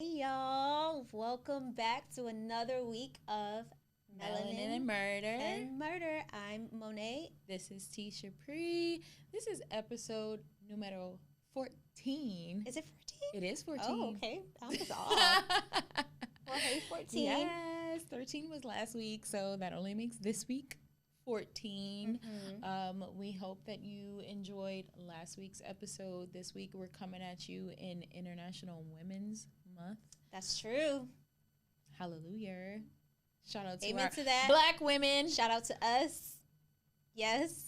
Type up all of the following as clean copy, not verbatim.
Hey y'all, welcome back to another week of Melanin and Murder. I'm Monee. This is Keisha Pre. This is episode numero 14. Is it 14? It is 14. Oh, okay. I was off. Well, hey, 14. Yes, 13 was last week, so that only makes this week 14. We hope that you enjoyed last week's episode. This week we're coming at you in International Women's Month. That's true. Hallelujah. Shout out to Amen our to that. Black women. Shout out to us. Yes.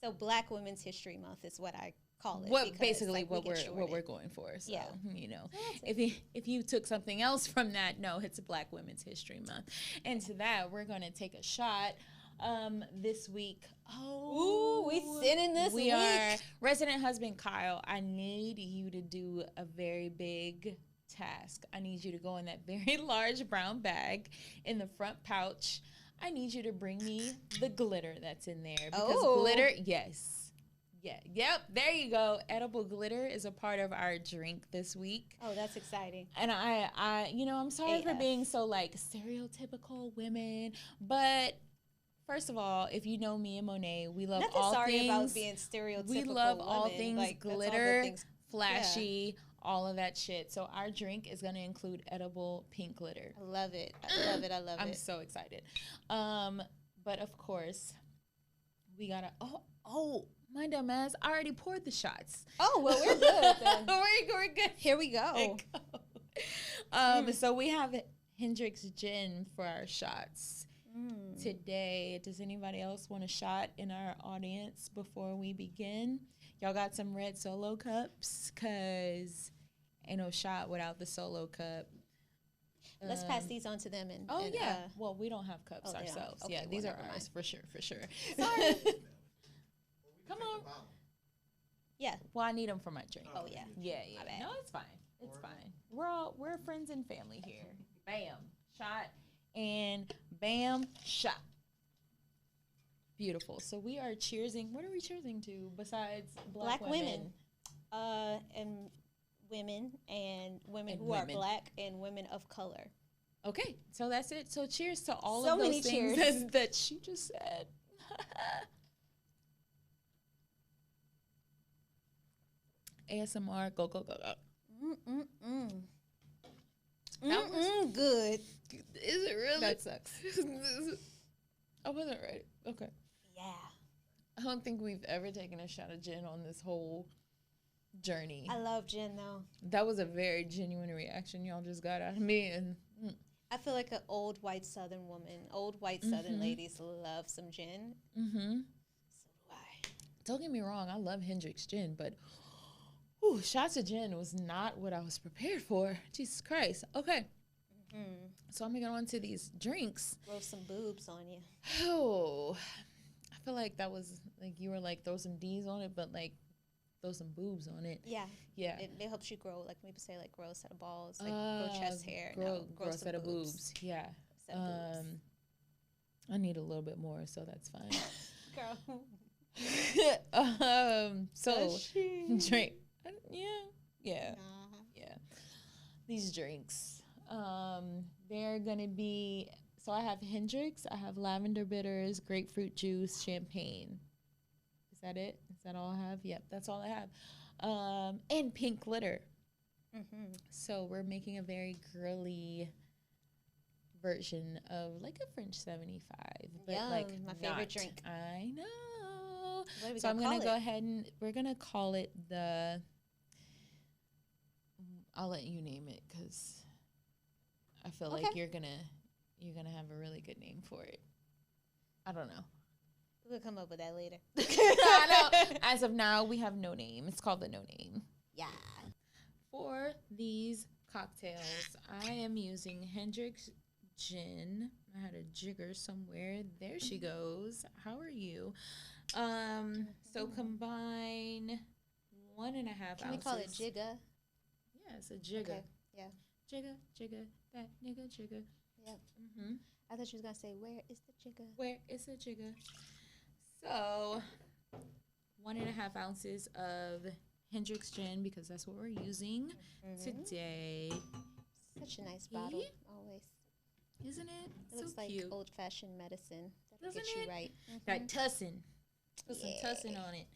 So Black Women's History Month is what I call it. What basically what we're going for. So, yeah. You know, if you took something else from that, no, it's a Black Women's History Month. And to that, we're going to take a shot this week. Oh, we sinning this week. We are. Resident husband Kyle, I need you to do a very big task. I need you to go in that very large brown bag in the front pouch. I need you to bring me the glitter that's in there. Because glitter, yes. Yeah. Yep. There you go. Edible glitter is a part of our drink this week. Oh, that's exciting. And I'm sorry for being so like stereotypical women, but first of all, if you know me and Monee, we love all things. About being stereotypical. We love women. all things like, glitter, all things, flashy, all of that shit. So our drink is going to include edible pink glitter. I love it. I love it. I love it. I'm so excited. But of course, we got to, my dumb ass, I already poured the shots. Oh, well, we're good then. we're good. Here we go. So we have Hendrick's gin for our shots today. Does anybody else want a shot in our audience before we begin? Y'all got some red Solo cups? Because ain't no shot without the Solo cup. Let's pass these on to them. Well, we don't have cups ourselves. Okay, these are ours for sure. Sorry. Come on. Yeah. Well, I need them for my drink. Oh, yeah. Yeah. No, it's fine. It's fine. We're friends and family here. Bam. Shot. And bam. Shot. Beautiful. So we are cheersing. What are we cheersing to besides black women? And women who are black and women of color. Okay. So that's it. So cheers to all so of those things cheers. that she just said. ASMR, go. That was good. Is it really? That sucks. I wasn't ready. Okay. Yeah. I don't think we've ever taken a shot of gin on this whole journey. I love gin, though. That was a very genuine reaction y'all just got out of me. And I feel like an old white Southern woman. Old white Southern ladies love some gin. So do I. Don't get me wrong. I love Hendrick's gin, but shots of gin was not what I was prepared for. Jesus Christ. Okay. So I'm going to get on to these drinks. Throw some boobs on you. Oh, I feel like that was like you were like throw some D's on it, but like throw some boobs on it. Yeah. It helps you grow, like maybe say like grow a set of balls, like grow chest hair. Grow a set of boobs. Yeah. I need a little bit more, so that's fine. Girl. So drink. Yeah. These drinks. They're gonna be. So I have Hendrick's. I have lavender bitters, grapefruit juice, champagne. Is that it? Is that all I have? Yep, that's all I have. And pink glitter. So we're making a very girly version of like a French 75, but like my favorite drink. I know. So I'm gonna go ahead and we're gonna call it the. I'll let you name it because I feel like you're gonna have a really good name for it. I don't know. We'll come up with that later. I know. As of now, we have no name. It's called the No Name. Yeah. For these cocktails, I am using Hendrick's gin. I had a jigger somewhere. There she goes. How are you? So combine 1.5 ounces. Can we call it jigger? Yeah, it's a jigger. Okay. Yeah. Jigger, that nigga jigger. Yep. I thought she was gonna say, "Where is the jigger?" Where is the jigger? So, 1.5 ounces of Hendrick's gin because that's what we're using today. Such a nice bottle, always. Isn't it? It looks like cute. old-fashioned medicine. That'll Doesn't get it? you right. Got tussin. Put some Yeah. tussin on it.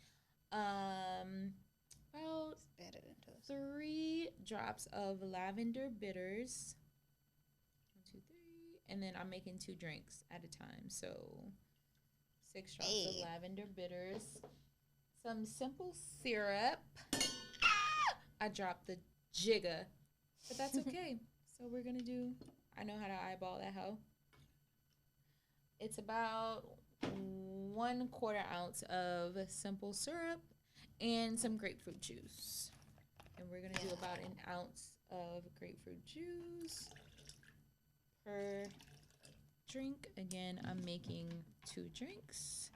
About Better than toast. 3 drops of lavender bitters. 1, 2, 3. And then I'm making 2 drinks at a time. So 6 drops of lavender bitters. Some simple syrup. I dropped the jigga. But that's okay. So we're going to do, I know how to eyeball that hoe. It's about 1/4 ounce of simple syrup and some grapefruit juice. And we're going to do about 1 ounce of grapefruit juice per drink. Again, I'm making 2 drinks.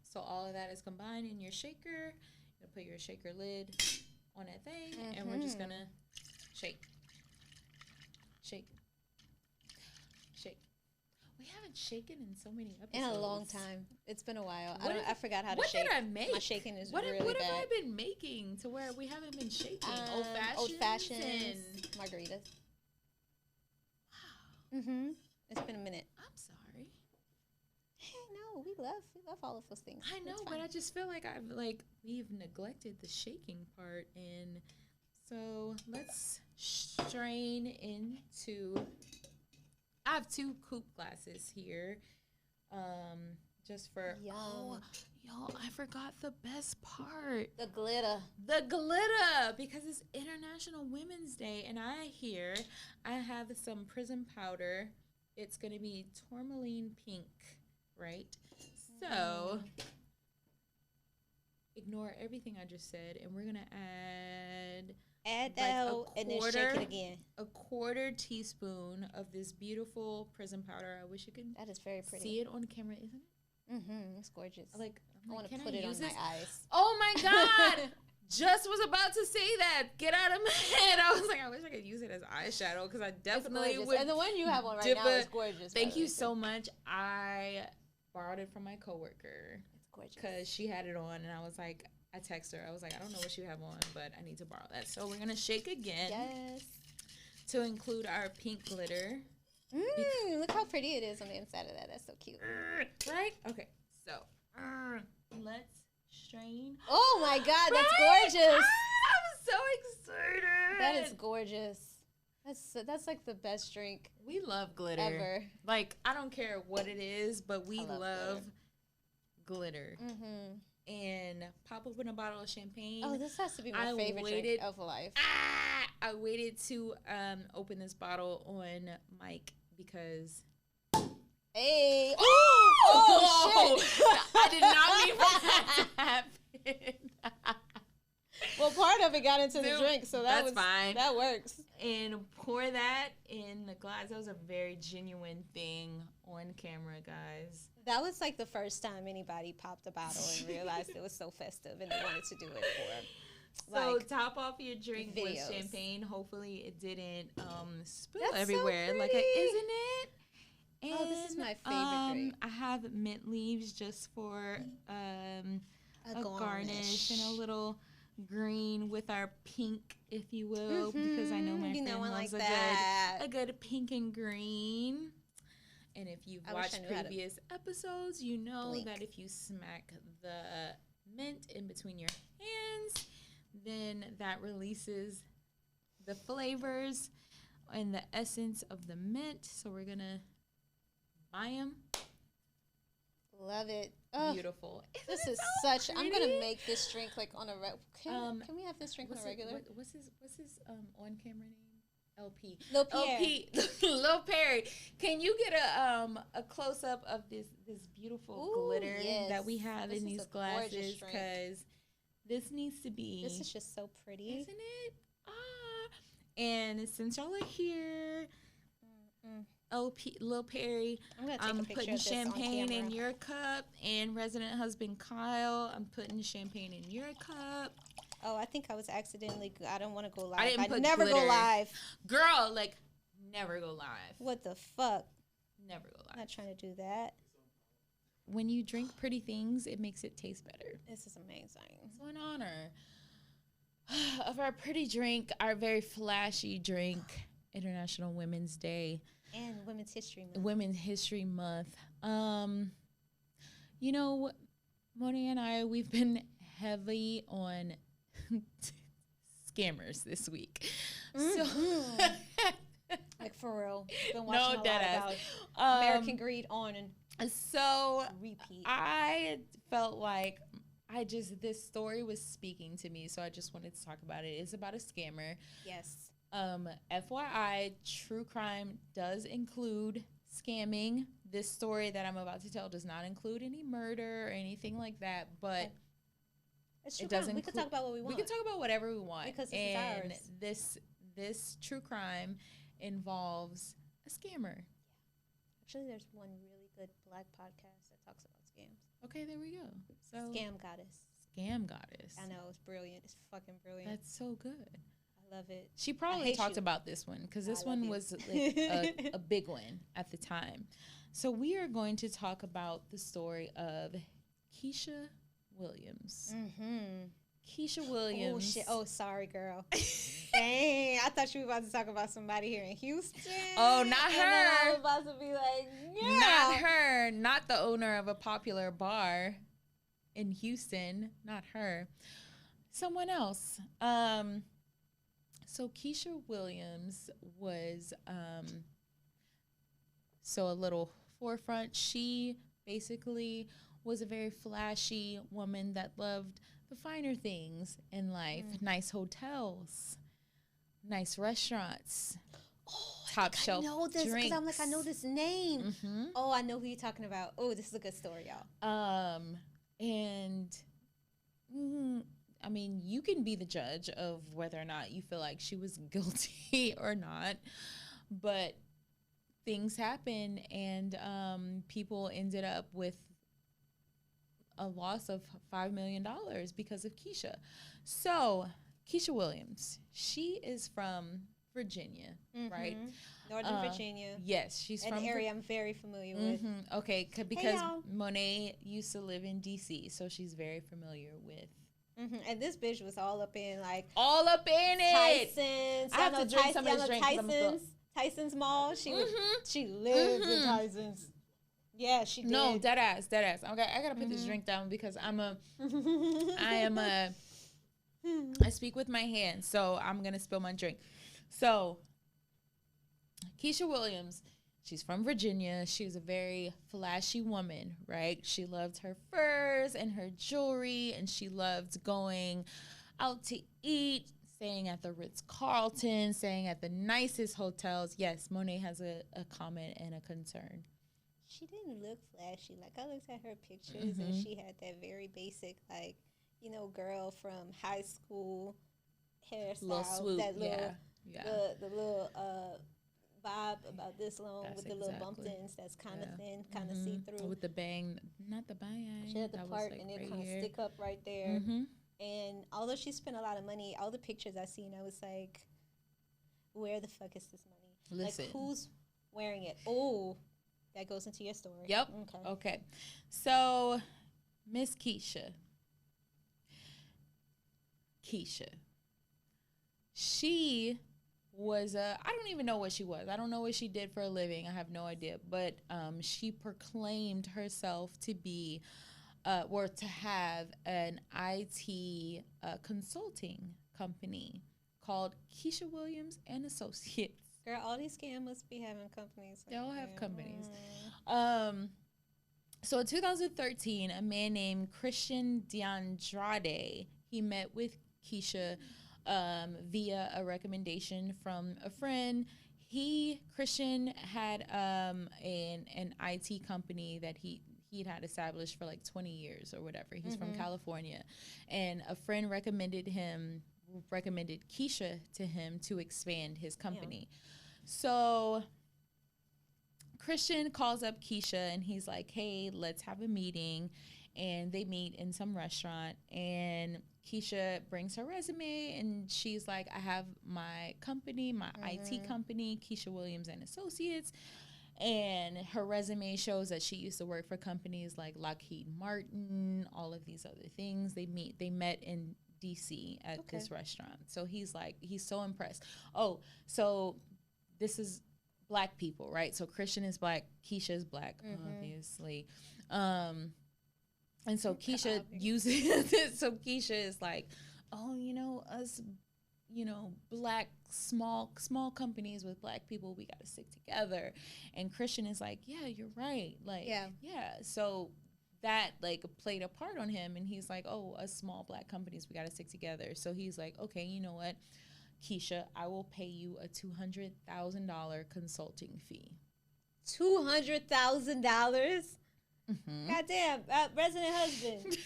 So all of that is combined in your shaker. You'll put your shaker lid on that thing, and we're just going to shake. Shake. Shake. We haven't shaken in so many episodes. In a long time. It's been a while. I forgot how to what shake. What did I make? My shaking is what really what bad. Have I been making to where we haven't been shaking? Old Fashions and margaritas. Wow. It's been a minute. I'm sorry. Hey, no, we love all of those things. I know, but I just feel like we've neglected the shaking part, and so let's strain into. I have 2 coupe glasses here, just for. Yum. Oh, y'all, I forgot the best part. The glitter. The glitter, because it's International Women's Day, and I have some prism powder. It's gonna be tourmaline pink, right? So ignore everything I just said, and we're gonna add that and then shake it again. A 1/4 teaspoon of this beautiful prism powder. I wish you could. That is very pretty. See it on camera, isn't it? It's gorgeous. I want to put it on my eyes. Oh my God! Just was about to say that. Get out of my head. I was like, I wish I could use it as eyeshadow because I definitely would. And the one you have on right now is gorgeous. Thank you so much. I borrowed it from my coworker. It's gorgeous. Because she had it on, and I was like, I texted her. I was like, I don't know what you have on, but I need to borrow that. So we're going to shake again. Yes. To include our pink glitter. Look how pretty it is on the inside of that. That's so cute. Right? Okay. So let's strain. Oh my God, that's gorgeous. I'm so excited. That is gorgeous. That's like the best drink. We love glitter. Ever. Like, I don't care what it is, but we love glitter. And pop open a bottle of champagne. Oh, this has to be my favorite drink of life. I waited to open this bottle on mic because. Hey! Oh shit! I did not mean for that to happen. Well, part of it got into the drink, so that's fine. That works. And pour that in the glass. That was a very genuine thing on camera, guys. That was like the first time anybody popped a bottle and realized it was so festive and they wanted to do it for. So top off your drink with champagne. Hopefully it didn't spill everywhere. So like isn't it? And, this is my favorite drink. I have mint leaves just for a garnish and a little green with our pink, if you will, because I know my friend loves a good pink and green. And if you've watched previous episodes, you know that if you smack the mint in between your hands, then that releases the flavors and the essence of the mint. So we're going to buy them. Love it. Beautiful. This is so such. Pretty? I'm gonna make this drink like on a. Can we have this drink on a regular? What's his on camera name? LP. Lil Perry. Lil Perry. Can you get a close up of this beautiful glitter that we have in these glasses? Because this needs to be. This is just so pretty, isn't it? And since y'all are here. Lil Perry, I'm putting champagne in your cup, and resident husband Kyle, I'm putting champagne in your cup. Oh, I think I was accidentally. I don't want to go live. I never go live, girl. Like, never go live. What the fuck? Never go live. I'm not trying to do that. when you drink pretty things, it makes it taste better. This is amazing. So in honor of our pretty drink, our very flashy drink, International Women's Day. And Women's History Month. Women's History Month. You know, Monee and I, we've been heavy on scammers this week. So like for real. Been watching a lot about American Greed on and so repeat. I felt like this story was speaking to me, so I just wanted to talk about it. It's about a scammer. Yes. FYI, true crime does include scamming. This story that I'm about to tell does not include any murder or anything like that, but it doesn't. We can talk about what we want. We can talk about whatever we want because this is ours. This true crime involves a scammer. Actually, there's one really good Black podcast that talks about scams. Okay, there we go. So Scam Goddess. Scam Goddess. I know, it's brilliant. It's fucking brilliant. That's so good. I love it. She probably talked about this one because this one was like a big one at the time. So we are going to talk about the story of Keisha Williams. Keisha Williams. Oh, shit. Oh, sorry, girl. Dang. I thought you were about to talk about somebody here in Houston. Oh, not her. And then I was about to be like, yeah. Not her. Not the owner of a popular bar in Houston. Not her. Someone else. So Keisha Williams was, so a little forefront. She basically was a very flashy woman that loved the finer things in life. Nice hotels, nice restaurants, top shelf I know this drinks. because I'm like, I know this name. Oh, I know who you're talking about. Oh, this is a good story, y'all. And I mean, you can be the judge of whether or not you feel like she was guilty or not, but things happen, and people ended up with a loss of $5 million because of Keisha. So Keisha Williams, she is from Virginia, right? Northern Virginia. Yes, she's from an area I'm very familiar with. Okay, because Monee used to live in D.C., so she's very familiar with. And this bitch was all up in all up in it. Tyson's. I have to drink some of this drink. Tyson's Mall. She lived in Tyson's. Yeah, she did. No, dead ass. Okay, I gotta put this drink down because I speak with my hands, so I'm gonna spill my drink. So, Keisha Williams, she's from Virginia. She was a very flashy woman, right? She loved her furs and her jewelry, and she loved going out to eat, staying at the Ritz-Carlton, staying at the nicest hotels. Yes, Monee has a comment and a concern. She didn't look flashy. Like, I looked at her pictures, and she had that very basic, girl from high school hairstyle. Little swoop, that little, yeah. The little bob about this long with the little bumptons that's kind of thin, kind of see-through. With the bang, not the bang. She had the part, and it kind of stick up right there. And although she spent a lot of money, all the pictures I seen, I was like, where the fuck is this money? Listen. Like, who's wearing it? Oh, that goes into your story. Yep. Okay. So, Miss Keisha. She was I don't even know what she was. I don't know what she did for a living. I have no idea. But she proclaimed herself to be or to have an IT consulting company called Keisha Williams and Associates. Girl, all these scams must be having companies. They all have companies. So in 2013, a man named Christian DeAndrade, he met with Keisha via a recommendation from a friend. Christian had an IT company that he'd had established for like 20 years or whatever. He's from California, and a friend recommended Keisha to him to expand his company. So Christian calls up Keisha and he's like, hey, let's have a meeting. And they meet in some restaurant, and Keisha brings her resume, and she's like, I have my company, my IT company, Keisha Williams and Associates, And her resume shows that she used to work for companies like Lockheed Martin, all of these other things. They met in DC at this restaurant. So he's so impressed. Oh, so this is Black people, right? So Christian is Black, Keisha is Black, obviously. And so Keisha uses it. So Keisha is like, oh, us, Black small companies with Black people, we got to stick together. And Christian is like, yeah, you're right. Like, yeah. So that played a part on him, and he's like, oh, us small Black companies, we got to stick together. So he's like, okay, you know what, Keisha, I will pay you a $200,000 consulting fee. $200,000. Goddamn, resident husband.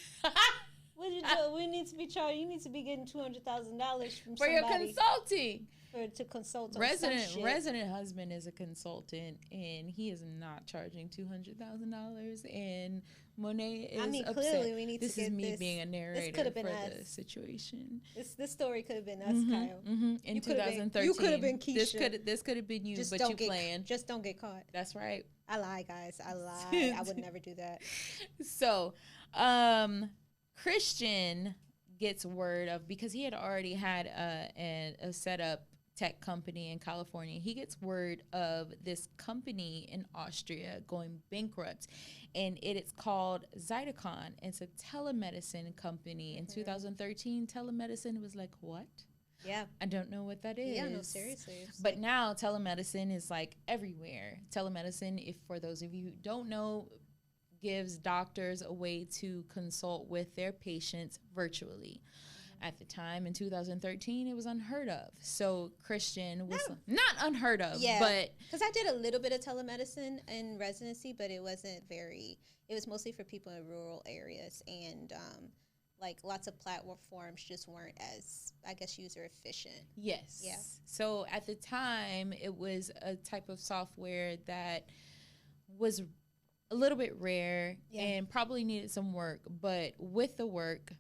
What you do? We need to be charged. You need to be getting $200,000 from for somebody your consulting. To consult on resident husband is a consultant, and he is not charging $200,000. And Monee is upset. Clearly we need this to is get me this. being a narrator for the situation. This story could have been us, Kyle. In 2013, you could have been Keisha. This could have been you, just but you playing. Just don't get caught. That's right. I lie, guys. I lie. I would never do that. So, Christian gets word of, because he had already had a setup tech company in California. He gets word of this company in Austria going bankrupt, and it's called Zytocon. It's a telemedicine company. In 2013, telemedicine was like, what? Yeah. I don't know what that is. Yeah, no, seriously. But now telemedicine is everywhere. Telemedicine, if for those of you who don't know, gives doctors a way to consult with their patients virtually. At the time in 2013, it was unheard of. So Christian was not unheard of, but because I did a little bit of telemedicine in residency, but it wasn't very. It was mostly for people in rural areas, and lots of platforms just weren't as, I guess, user efficient. Yes. Yeah. So at the time, it was a type of software that was a little bit rare and probably needed some work, but with the work,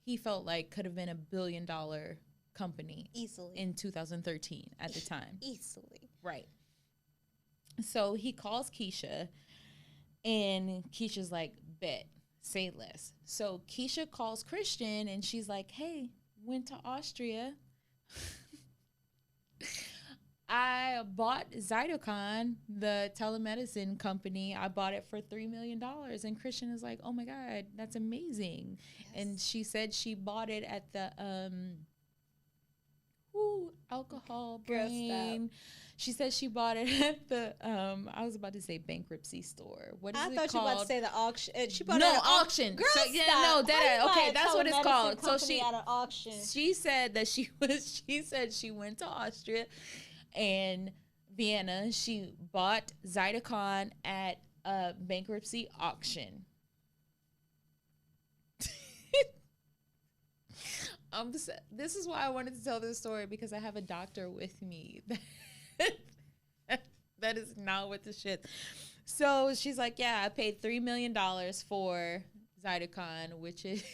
he felt like could have been $1 billion company easily in 2013 at the time. Easily. Right. So he calls Keisha, and Keisha's like, bet, say less. So Keisha calls Christian, and she's like, hey, went to Austria. I bought Zytocon, the telemedicine company. I bought it for $3 million. And Christian is like, oh my God, that's amazing. Yes. And she said she bought it at the alcohol brain. She said she bought it at the I was about to say bankruptcy store. What is it called? I thought you were about to say the auction. She bought it at auction. Girl, so, yeah, no, that's what it's called. So she at an auction. She said that she said she went to Austria and Vienna. She bought Zytocon at a bankruptcy auction. This is why I wanted to tell this story, because I have a doctor with me. That is not what the shit. So she's like, yeah, I paid $3 million for Zytocon, which is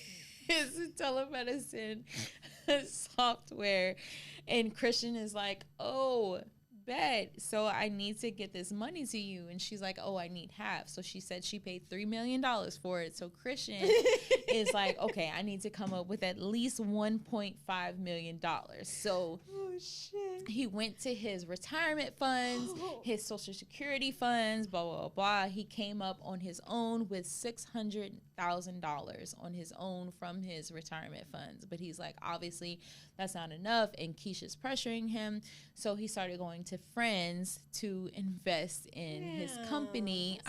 telemedicine software. And Christian is like, oh, bet. So I need to get this money to you. And she's like, oh, I need half. So she said she paid $3 million for it. So Christian is like, okay, I need to come up with at least $1.5 million. So he went to his retirement funds, his Social Security funds, blah, blah, blah. He came up on his own with $600,000 on his own from his retirement funds. But he's like, obviously, that's not enough. And Keisha's pressuring him. So he started going to friends to invest in his company.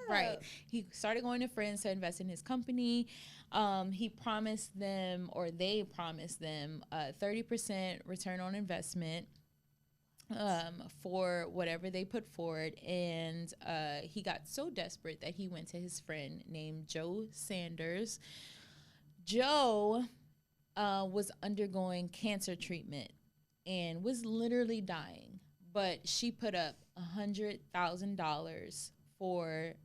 Right. He started going to friends to invest in his company. He promised them, or they promised them, 30% return on investment for whatever they put forward. And he got so desperate that he went to his friend named Joe Sanders. Joe was undergoing cancer treatment and was literally dying. But she put up $100,000 for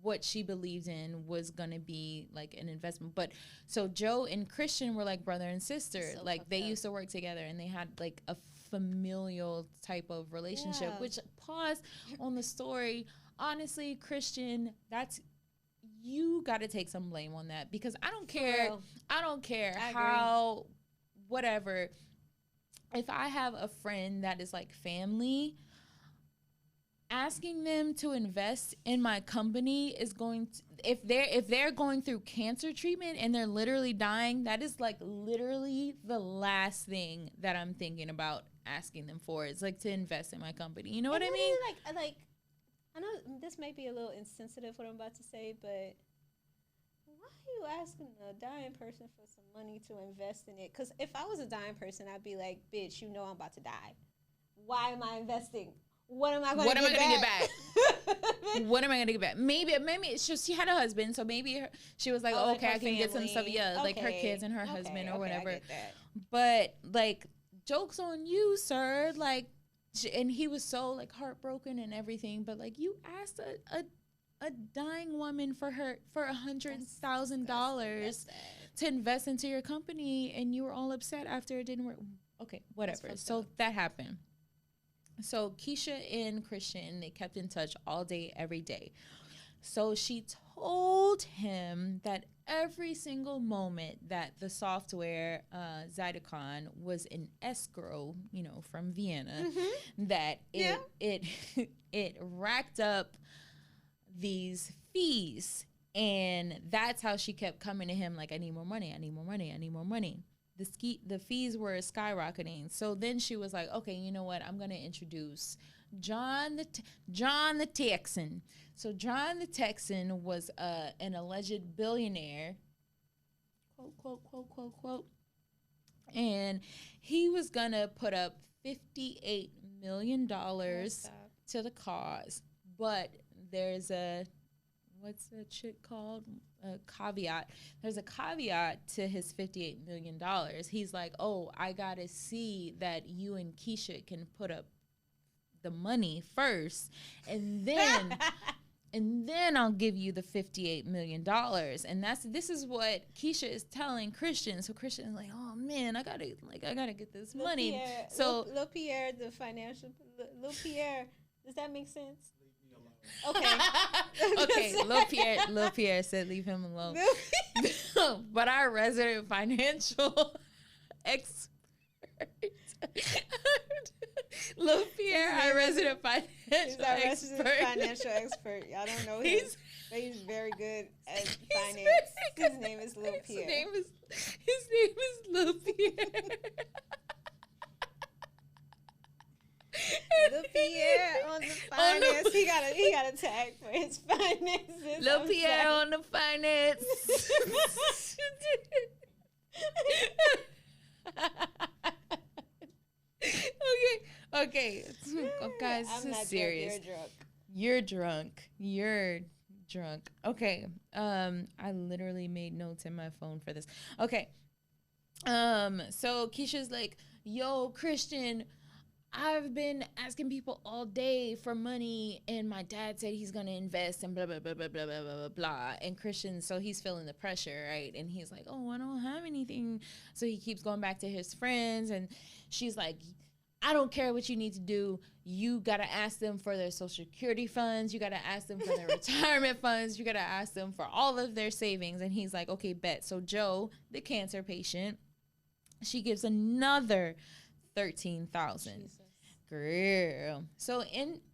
what she believed in was gonna be like an investment. But so Joe and Christian were like brother and sister. So like they used to work together, and they had like a familial type of relationship. Which, pause on the story, honestly, Christian, you got to take some blame on that, because I don't care how whatever. If I have a friend that is like family, asking them to invest in my company is going to, if they're going through cancer treatment and they're literally dying, that is like literally the last thing that I'm thinking about asking them for. It's like to invest in my company. You know what I mean? Like I know this might be a little insensitive what I'm about to say, but why are you asking a dying person for some money to invest in it? Because if I was a dying person, I'd be like, bitch, you know I'm about to die. Why am I investing? What am I going to get back? What am I going to get back? Maybe it's just she had a husband, so maybe she was like, oh, okay, I can get some stuff. Yeah, like her kids and her husband or whatever. I get that. But like, joke's on you, sir. Like, and he was so like heartbroken and everything. But like, you asked a dying woman for $100,000 to invest into your company, and you were all upset after it didn't work. Okay, whatever. So that happened. So Keisha and Christian, they kept in touch all day, every day. So she told him that every single moment that the software Zydeco was in escrow, you know, from Vienna, that it racked up these fees. And that's how she kept coming to him like, I need more money, I need more money, I need more money. The fees were skyrocketing. So then she was like, okay, you know what? I'm going to introduce John the Texan. So John the Texan was an alleged billionaire, quote, quote, quote, quote, quote. And he was going to put up $58 million to the cause. But there's what's that shit called? A caveat. There's a caveat to his $58 million. He's like, oh, I got to see that you and Keisha can put up the money first, and then I'll give you the $58 million. And this is what Keisha is telling Christian. So Christian is like, oh man, I gotta get this money. Pierre, so Lil Pierre, the financial Lil Pierre, does that make sense? Okay. Okay. Lil Pierre said, leave him alone. But our resident financial expert, Lil Pierre, our resident financial expert. Y'all don't know him, but he's very good at finance. His name is Lil Pierre. His name is Lil Pierre. Lil Pierre on the finance. He got a tag for his finances. Lil Pierre on the finance. Okay. Oh, guys, this is serious. You're drunk. Okay. I literally made notes in my phone for this. Okay. So Keisha's like, yo, Christian, I've been asking people all day for money, and my dad said he's going to invest and blah, blah, blah, blah, blah, blah, blah, blah. And Christian, so he's feeling the pressure, right? And he's like, oh, I don't have anything. So he keeps going back to his friends, and she's like, I don't care what you need to do. You got to ask them for their Social Security funds. You got to ask them for their retirement funds. You got to ask them for all of their savings. And he's like, okay, bet. So Joe, the cancer patient, she gives another $13,000. Girl. So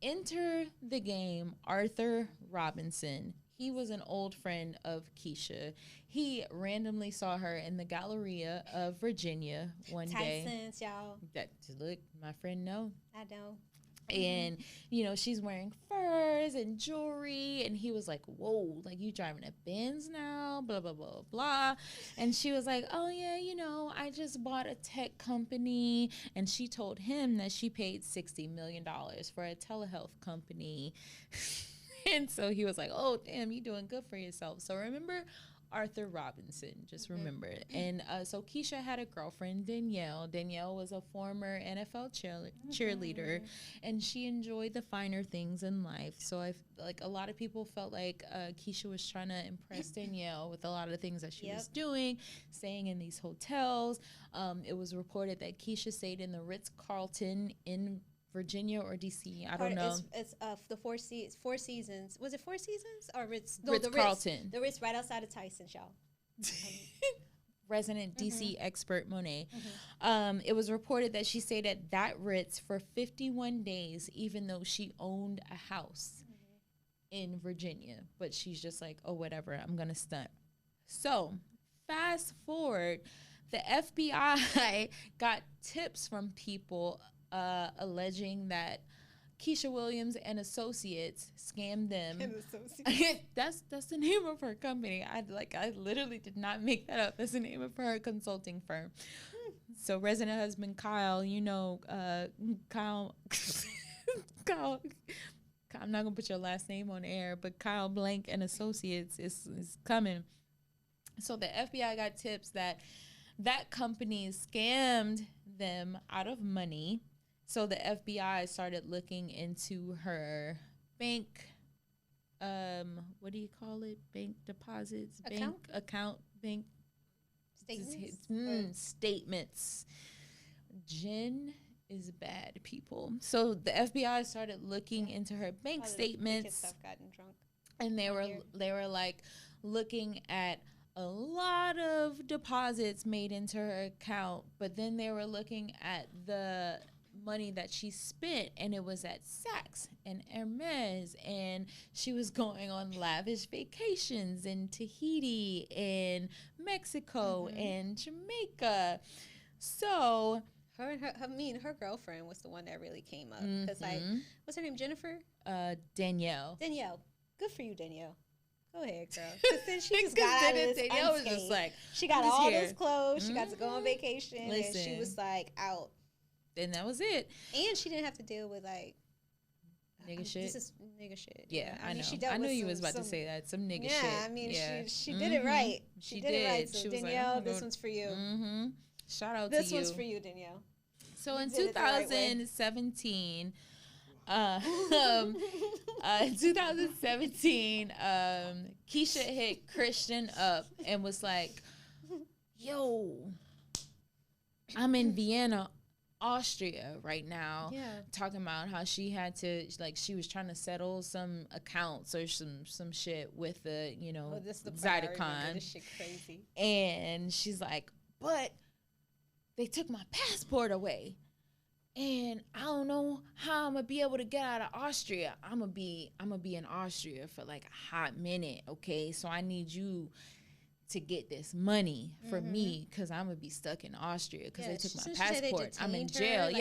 enter the game Arthur Robinson. He was an old friend of Keisha. He randomly saw her in the Galleria of Virginia one day. Tyson's, y'all. Look, my friend, no. I know. And, you know, she's wearing furs and jewelry. And he was like, whoa, like, you driving a Benz now? Blah, blah, blah, blah. And she was like, oh, yeah, you know, I just bought a tech company. And she told him that she paid $60 million for a telehealth company. And so he was like, oh, damn, you doing good for yourself. So remember Arthur Robinson, just remember it. And so Keisha had a girlfriend, Danielle. Danielle was a former NFL cheerleader, and she enjoyed the finer things in life. So I like a lot of people felt like Keisha was trying to impress Danielle with a lot of the things that she was doing, staying in these hotels. It was reported that Keisha stayed in the Ritz-Carlton in Virginia or DC. I don't know. It's the Four Seasons. Was it Four Seasons or Ritz? No, Ritz-Carlton. The Ritz right outside of Tyson, y'all. Resident DC expert Monee. It was reported that she stayed at that Ritz for 51 days, even though she owned a house in Virginia. But she's just like, oh, whatever, I'm going to stunt. So fast forward, the FBI got tips from people alleging that Keisha Williams and Associates scammed them. That's the name of her company. I literally did not make that up. That's the name of her consulting firm. So resident husband Kyle, Kyle, I'm not gonna put your last name on air, but Kyle Blank and Associates is coming. So the FBI got tips that company scammed them out of money. So the FBI started looking into her bank, what do you call it? Bank deposits, bank statements. Jen is bad, people. So the FBI started looking into her bank statements, and they were like looking at a lot of deposits made into her account, but then they were looking at the money that she spent, and it was at Saks and Hermes, and she was going on lavish vacations in Tahiti and Mexico and Jamaica. So her girlfriend was the one that really came up, because what's her name, Jennifer? Danielle. Good for you, Danielle. Go ahead, girl. Because then she just got out of this Danielle was just like, she got all those clothes. She got to go on vacation. And she was like out. And that was it. And she didn't have to deal with like nigga shit. This is nigga shit. Yeah, I know. I knew you was about to say that. Some nigga shit. Yeah, I mean, she did it right. She did it right. So Danielle, like, this one's for you. Shout out to you. This one's for you, Danielle. So in 2017, in 2017, Keisha hit Christian up and was like, yo, I'm in Vienna, Austria right now, talking about how she had to, like, she was trying to settle some accounts or some shit with the, Zydeco. This shit crazy. And she's like, but they took my passport away, and I don't know how I'm gonna be able to get out of Austria. I'm gonna be in Austria for like a hot minute, okay? So I need you to get this money for me, because I'm gonna be stuck in Austria because they took my passport. I'm in jail.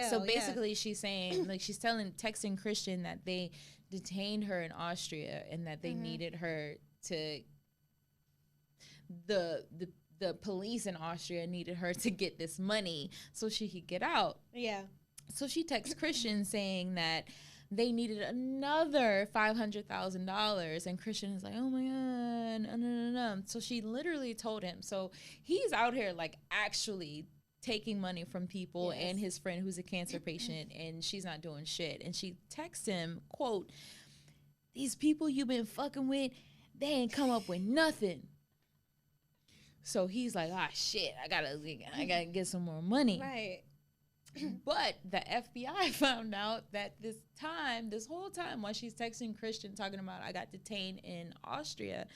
So basically she's saying, like, she's texting Christian that they detained her in Austria and that they needed her to the police in Austria needed her to get this money so she could get out. Yeah. So she texts Christian saying that they needed another $500,000, and Christian is like, oh my God, no. So she literally told him. So he's out here like actually taking money from people and his friend who's a cancer patient, and she's not doing shit. And she texts him, quote, these people you've been fucking with, they ain't come up with nothing. So he's like, shit, I gotta get some more money. Right. But the FBI found out that this whole time while she's texting Christian talking about I got detained in Austria,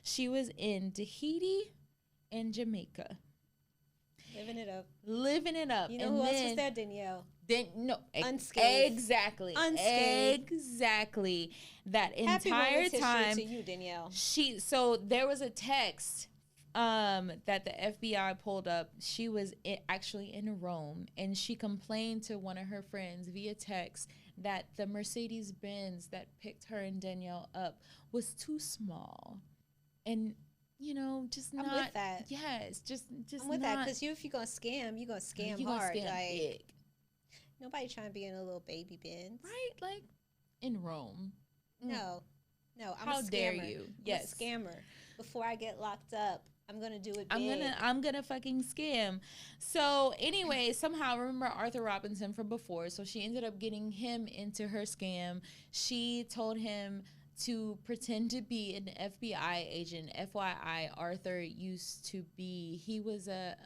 she was in Tahiti and Jamaica. Living it up. You know and who else was there? Danielle. Unscathed. Exactly. Unscathed. Exactly. That Happy entire time. To you, Danielle. So there was a text that the FBI pulled up. She was actually in Rome, and she complained to one of her friends via text that the Mercedes-Benz that picked her and Danielle up was too small. And, just not. I'm with that. Yes, just I'm with that, because if you're going to scam, you're going to scam hard. Scam big. Nobody trying to be in a little baby Benz. Right? Like, in Rome. No. No, I'm How a scammer. dare you? Yes. I'm a scammer. Before I get locked up, I'm gonna do it I'm big. gonna fucking scam. So anyway, somehow I remember Arthur Robinson from before, so she ended up getting him into her scam. She told him to pretend to be an FBI agent. FYI, Arthur used to be, he was a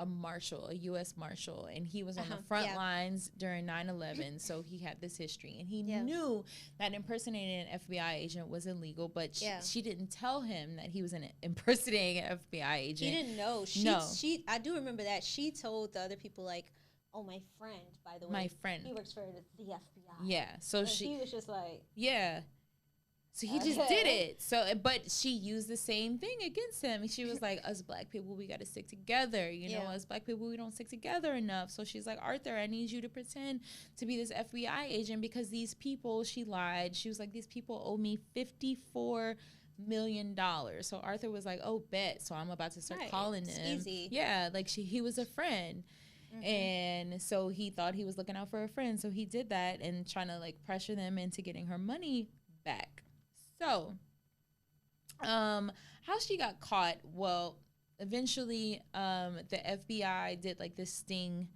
marshal, a U.S. marshal, and he was on the front lines during 9/11, so he had this history. And he knew that impersonating an FBI agent was illegal, but she didn't tell him that he was impersonating an FBI agent. He didn't know. She I do remember that. She told the other people, like, oh, my friend, by the way. My friend. He works for the FBI. Yeah, so he was just like. Yeah. So he just did it. So, but she used the same thing against him. She was like, us black people, we got to stick together. You know, us black people, we don't stick together enough. So she's like, Arthur, I need you to pretend to be this FBI agent because these people, she lied. She was like, these people owe me $54 million. So Arthur was like, oh, bet. So I'm about to start calling them. Easy. Yeah, like he was a friend. Mm-hmm. And so he thought he was looking out for a friend. So he did that and trying to like pressure them into getting her money back. So, how she got caught? Well, eventually, the FBI did like this sting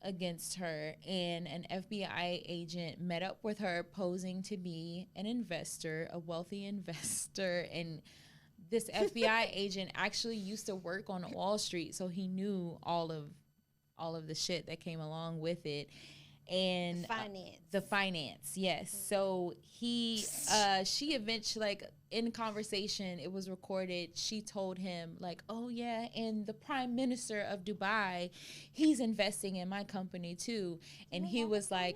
against her, and an FBI agent met up with her posing to be an investor, a wealthy investor, and this FBI agent actually used to work on Wall Street, so he knew all of the shit that came along with it. And the finance, yes. Mm-hmm. So she eventually, like, in conversation, it was recorded, she told him like, oh yeah, and the prime minister of Dubai, he's investing in my company too. And he was like,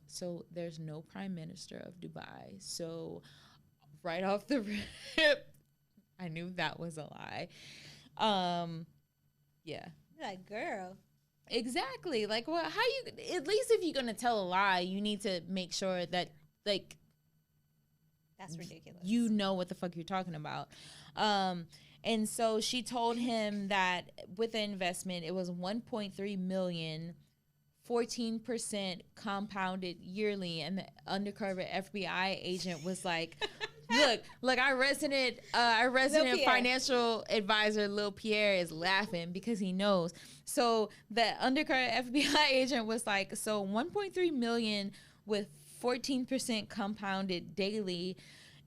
so there's no prime minister of Dubai. So right off the rip, I knew that was a lie. Yeah. Like, girl. Exactly. Like, well, how you, at least if you're going to tell a lie, you need to make sure that, like, that's ridiculous. You know what the fuck you're talking about. And so she told him that with the investment, it was 1.3 million, 14% compounded yearly. And the undercover FBI agent was like, look, our resident financial advisor, Lil Pierre, is laughing because he knows. So the undercover FBI agent was like, so 1.3 million with 14% compounded daily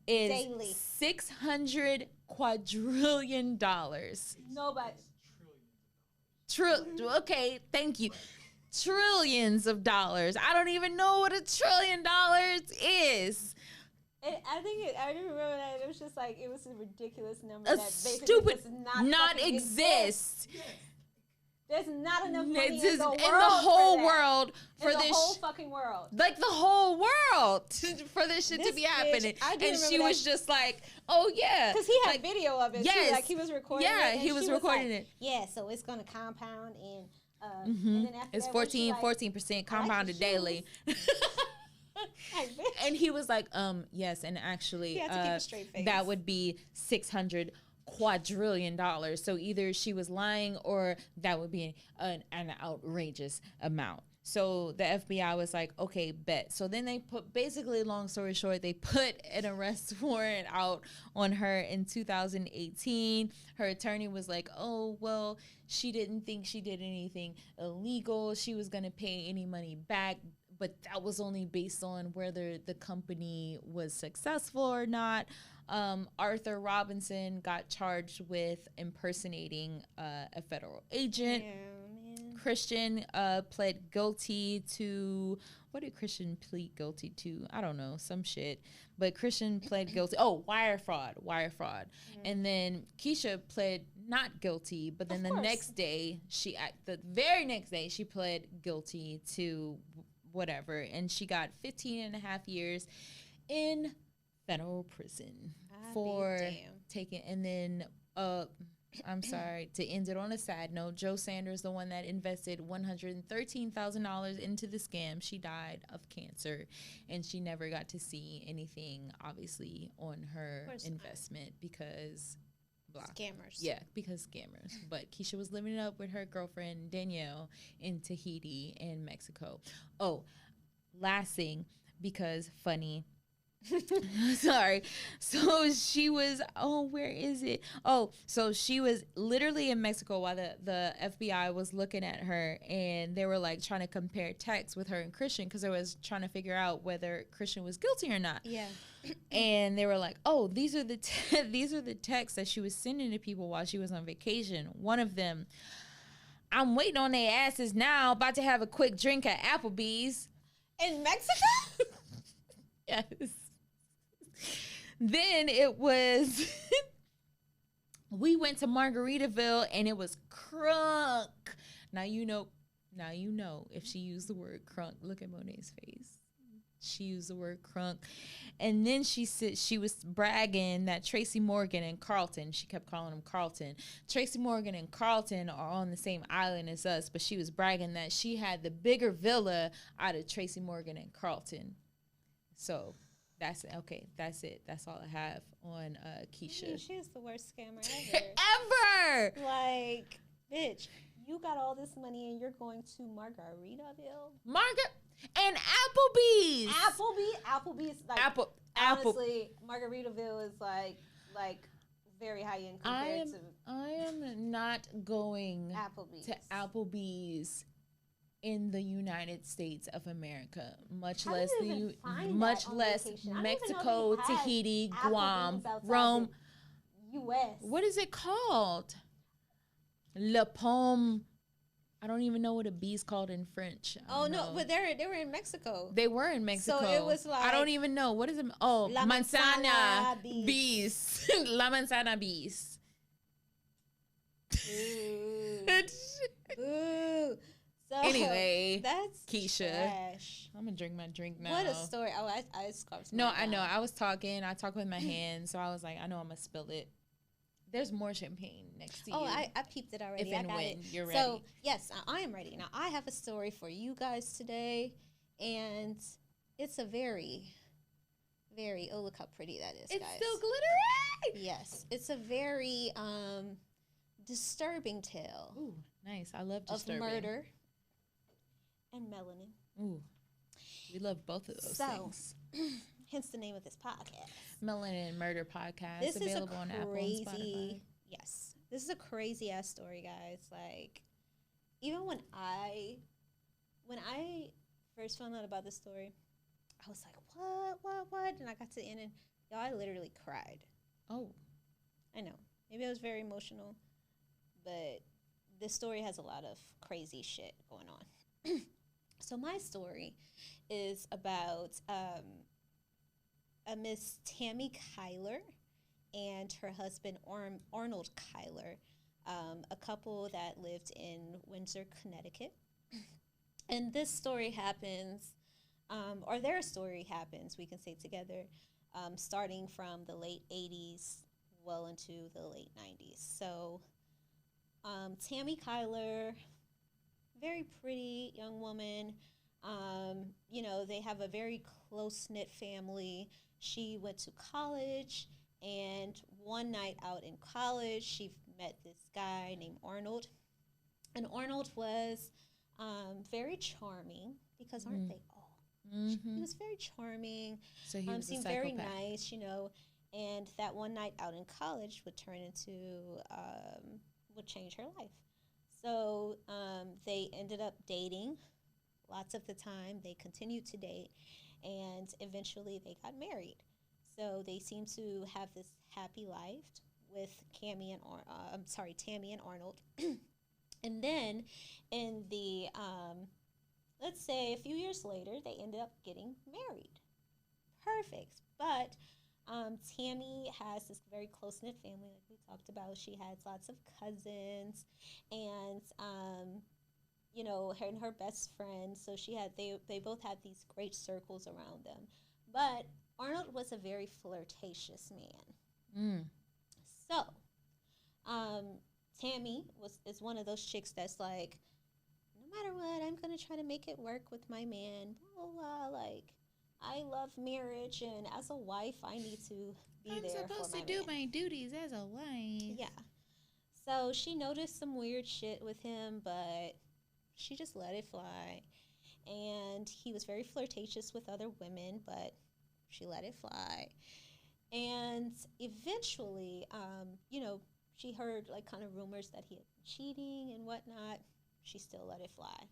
is $600 quadrillion. Nobody. Okay, thank you. Trillions of dollars. I don't even know what $1 trillion is. I remember that it was just like, it was a ridiculous number that basically does not exist. Yes. There's not enough money in the whole world for this. The whole fucking world. Like the whole world for this shit to be happening. And she was just like, oh yeah. Because he had video of it too. Like he was recording it. Yeah, he was recording it. Yeah, so it's going to compound and and then after it's 14% compounded daily. And he was like, yes, and actually that would be $600 quadrillion. So either she was lying or that would be an outrageous amount. So the FBI was like, okay, bet. So then they put, basically, long story short, they put an arrest warrant out on her in 2018. Her attorney was like, oh, well, she didn't think she did anything illegal. She was going to pay any money back. But that was only based on whether the company was successful or not. Arthur Robinson got charged with impersonating a federal agent. Christian pled guilty to, what did Christian plead guilty to? I don't know, some shit. But Christian pled guilty. Oh, wire fraud. And then Keisha pled not guilty. But then the very next day, she pled guilty to whatever. And she got 15 and a half years in federal prison for taking. And then I'm sorry, to end it on a sad note, Joe Sanders, the one that invested $113,000 into the scam, she died of cancer, and she never got to see anything, obviously, on her investment because blah. Scammers. Yeah, because scammers. But Keisha was living it up with her girlfriend, Danielle, in Tahiti and Mexico. Oh, last thing. because funny. Sorry. So she was, where is it? So she was literally in Mexico while the FBI was looking at her, and they were like trying to compare texts with her and Christian because they was trying to figure out whether Christian was guilty or not. Yeah. And they were like, these are the these are the texts that she was sending to people while she was on vacation. One of them, I'm waiting on their asses now, about to have a quick drink at Applebee's. In Mexico? Yes. Then it was, we went to Margaritaville and it was crunk. Now you know if she used the word crunk. Look at Monee's face. She used the word crunk. And then she said she was bragging that Tracy Morgan and Carlton, she kept calling him Carlton. Tracy Morgan and Carlton are on the same island as us, but she was bragging that she had the bigger villa out of Tracy Morgan and Carlton. So that's okay. That's it. That's all I have on Keisha. I mean, she's the worst scammer ever. Ever! Like, bitch, you got all this money and you're going to Margaritaville? And Applebee's. Applebee's, like, honestly, Margaritaville is like very high end compared to. I am not going to Applebee's in the United States of America, much How less vacation? Mexico, Tahiti, Guam, Rome, U.S. What is it called? La Pomme. I don't even know what a bee's called in French. No, but they were in Mexico. They were in Mexico. So it was like, I don't even know. What is it? Oh, La manzana bees. La manzana bees. Ooh. So anyway, that's Keisha. Trash. I'm gonna drink my drink now. What a story! Oh, I scarfed. No, I know. I was talking. I talk with my hands, so I was like, I know I'm gonna spill it. There's more champagne next to you. Oh, I peeped it already. If and I got when it. you're ready. So yes, I am ready. Now I have a story for you guys today, and it's a very, very, look how pretty that is, it's guys. so glittery. Yes, it's a very disturbing tale. Ooh, nice. I love disturbing. Of murder and melanin. Ooh, we love both of those things. Hence the name of this podcast. Melanin Murder Podcast. This available is on Apple and Spotify. Yes. This is a crazy ass story, guys. Like, even when I first found out about this story, I was like, what? And I got to the end and y'all, I literally cried. Oh. I know. Maybe I was very emotional, but this story has a lot of crazy shit going on. So my story is about a Miss Tammy Kyler and her husband Arnold Kyler, a couple that lived in Windsor, Connecticut. And this story happens, or their story happens, we can say together, starting from the late 80s well into the late 90s. So Tammy Kyler, very pretty young woman. They have a very close-knit family. She went to college, and one night out in college, she met this guy named Arnold. And Arnold was very charming, because aren't they all? Mm-hmm. He was very charming. So he was seemed very nice, and that one night out in college would turn into, would change her life. So they ended up dating lots of the time. They continued to date, and eventually they got married. So they seem to have this happy life with Tammy and Arnold. And then in the, let's say a few years later, they ended up getting married. Perfect. But Tammy has this very close-knit family, like we talked about. She has lots of cousins, and her and her best friend. So they both had these great circles around them. But Arnold was a very flirtatious man. So Tammy is one of those chicks that's like, no matter what, I'm gonna try to make it work with my man. Blah blah blah. Like, I love marriage, and as a wife, I need to be there for my man. I'm supposed to do my duties as a wife. Yeah. So she noticed some weird shit with him, but she just let it fly. and he was very flirtatious with other women, but she let it fly. And eventually, she heard like kind of rumors that he had been cheating and whatnot. She still let it fly.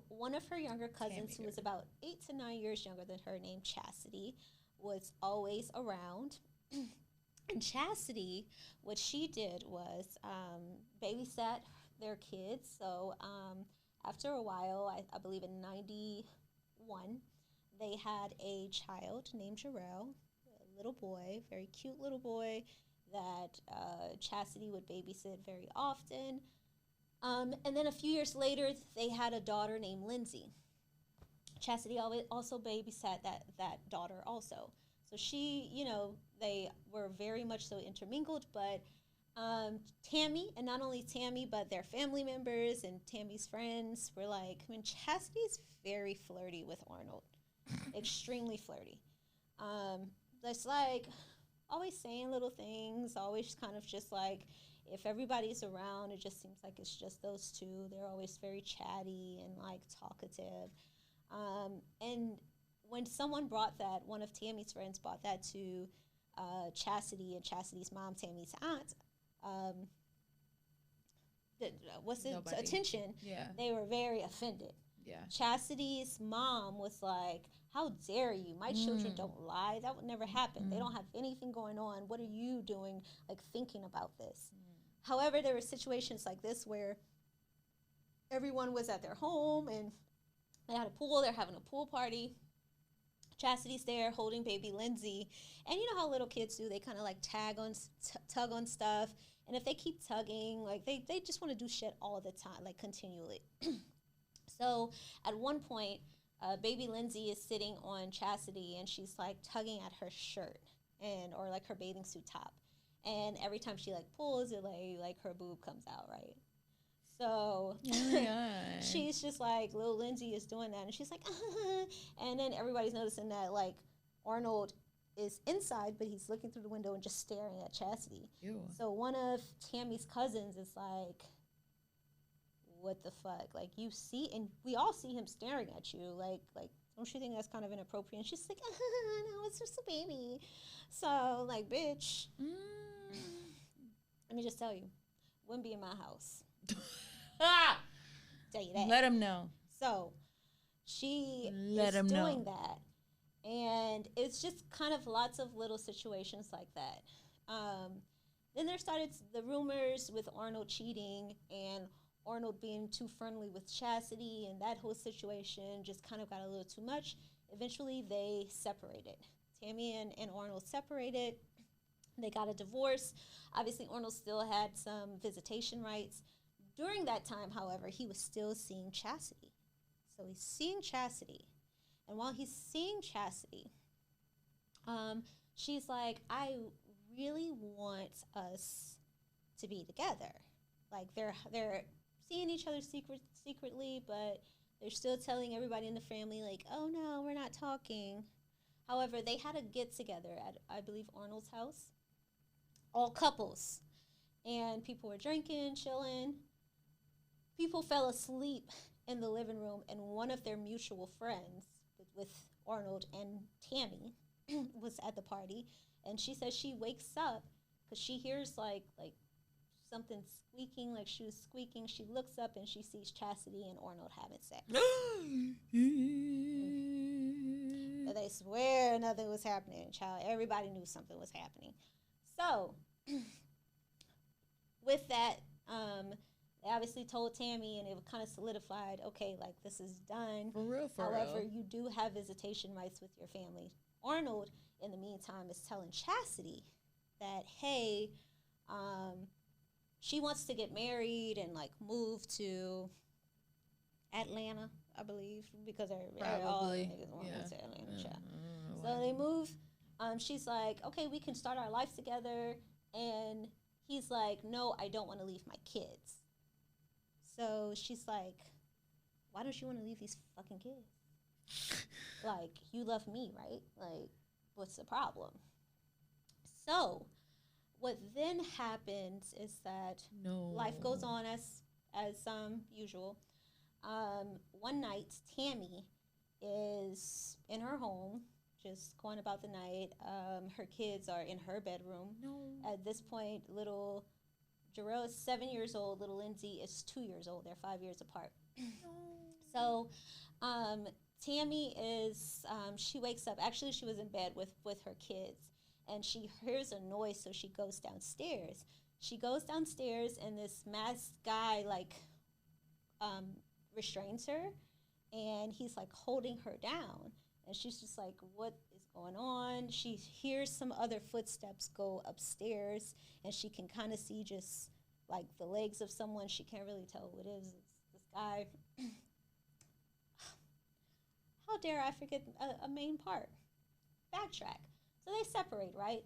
One of her younger cousins, who was about 8 to 9 years younger than her, named Chastity, was always around. And Chastity, what she did was babysat their kids. So after a while, I believe in 91, they had a child named Jarrell, a little boy, very cute little boy that Chastity would babysit very often. And then a few years later, they had a daughter named Lindsay. Chastity also babysat that daughter also. So she, they were very much so intermingled, but Tammy, and not only Tammy, but their family members and Tammy's friends were like, I mean, Chastity's very flirty with Arnold. Extremely flirty. That's like always saying little things, always kind of just like, if everybody's around, it just seems like it's just those two. They're always very chatty and like talkative. And when someone brought that, one of Tammy's friends brought that to Chastity and Chastity's mom, Tammy's aunt, attention, they were very offended. Yeah. Chastity's mom was like, how dare you? My children don't lie. That would never happen. They don't have anything going on. What are you doing, like, thinking about this? However, there were situations like this where everyone was at their home and they had a pool. They're having a pool party. Chastity's there holding baby Lindsay. And you know how little kids do. They kind of like tug on stuff. And if they keep tugging, like they just want to do shit all the time, like continually. So at one point, baby Lindsay is sitting on Chastity and she's like tugging at her shirt or like her bathing suit top. And every time she like pulls it, like her boob comes out, right? So she's just like, little Lindsay is doing that, and she's like, and then everybody's noticing that like Arnold is inside, but he's looking through the window and just staring at Chastity. Ew. So one of Tammy's cousins is like, what the fuck? Like, you see, and we all see him staring at you, like don't you think that's kind of inappropriate? And she's like, no, it's just a baby. So like, bitch. Let me just tell you, wouldn't be in my house. Tell you that. Let him know. So she is doing that, and it's just kind of lots of little situations like that. Then there started the rumors with Arnold cheating and Arnold being too friendly with Chastity, and that whole situation just kind of got a little too much. Eventually, they separated. Tammy and Arnold separated. They got a divorce. Obviously, Arnold still had some visitation rights. During that time, however, he was still seeing Chastity. So he's seeing Chastity. And while he's seeing Chastity, she's like, I really want us to be together. Like, they're seeing each other secretly, but they're still telling everybody in the family, like, oh, no, we're not talking. However, they had a get-together at, I believe, Arnold's house. All couples. And people were drinking, chilling. People fell asleep in the living room, and one of their mutual friends with Arnold and Tammy was at the party. And she says she wakes up because she hears like something squeaking, like she was squeaking. She looks up and she sees Chastity and Arnold having sex. So they swear nothing was happening, child. Everybody knew something was happening. So with that, they obviously told Tammy, and it kind of solidified, okay, like, this is done. For real. However, you do have visitation rights with your family. Arnold, in the meantime, is telling Chastity that, hey, she wants to get married and, like, move to Atlanta, I believe, because all niggas want to move to Atlanta. Yeah. So they move. She's like, okay, we can start our life together. And he's like, no, I don't want to leave my kids. So she's like, why don't you want to leave these fucking kids? Like, you love me, right? Like, what's the problem? So what then happens is that life goes on as usual. One night, Tammy is in her home, just going about the night. Her kids are in her bedroom. No. At this point, little Jarrell is 7 years old. Little Lindsay is 2 years old. They're 5 years apart. No. So, Tammy is, she wakes up. Actually, she was in bed with her kids, and she hears a noise, so she goes downstairs. She goes downstairs, and this masked guy, like, restrains her, and he's, like, holding her down. And she's just like, what is going on? She hears some other footsteps go upstairs, and she can kind of see just, like, the legs of someone. She can't really tell who it is. It's this guy. How dare I forget a main part? Backtrack. So they separate, right?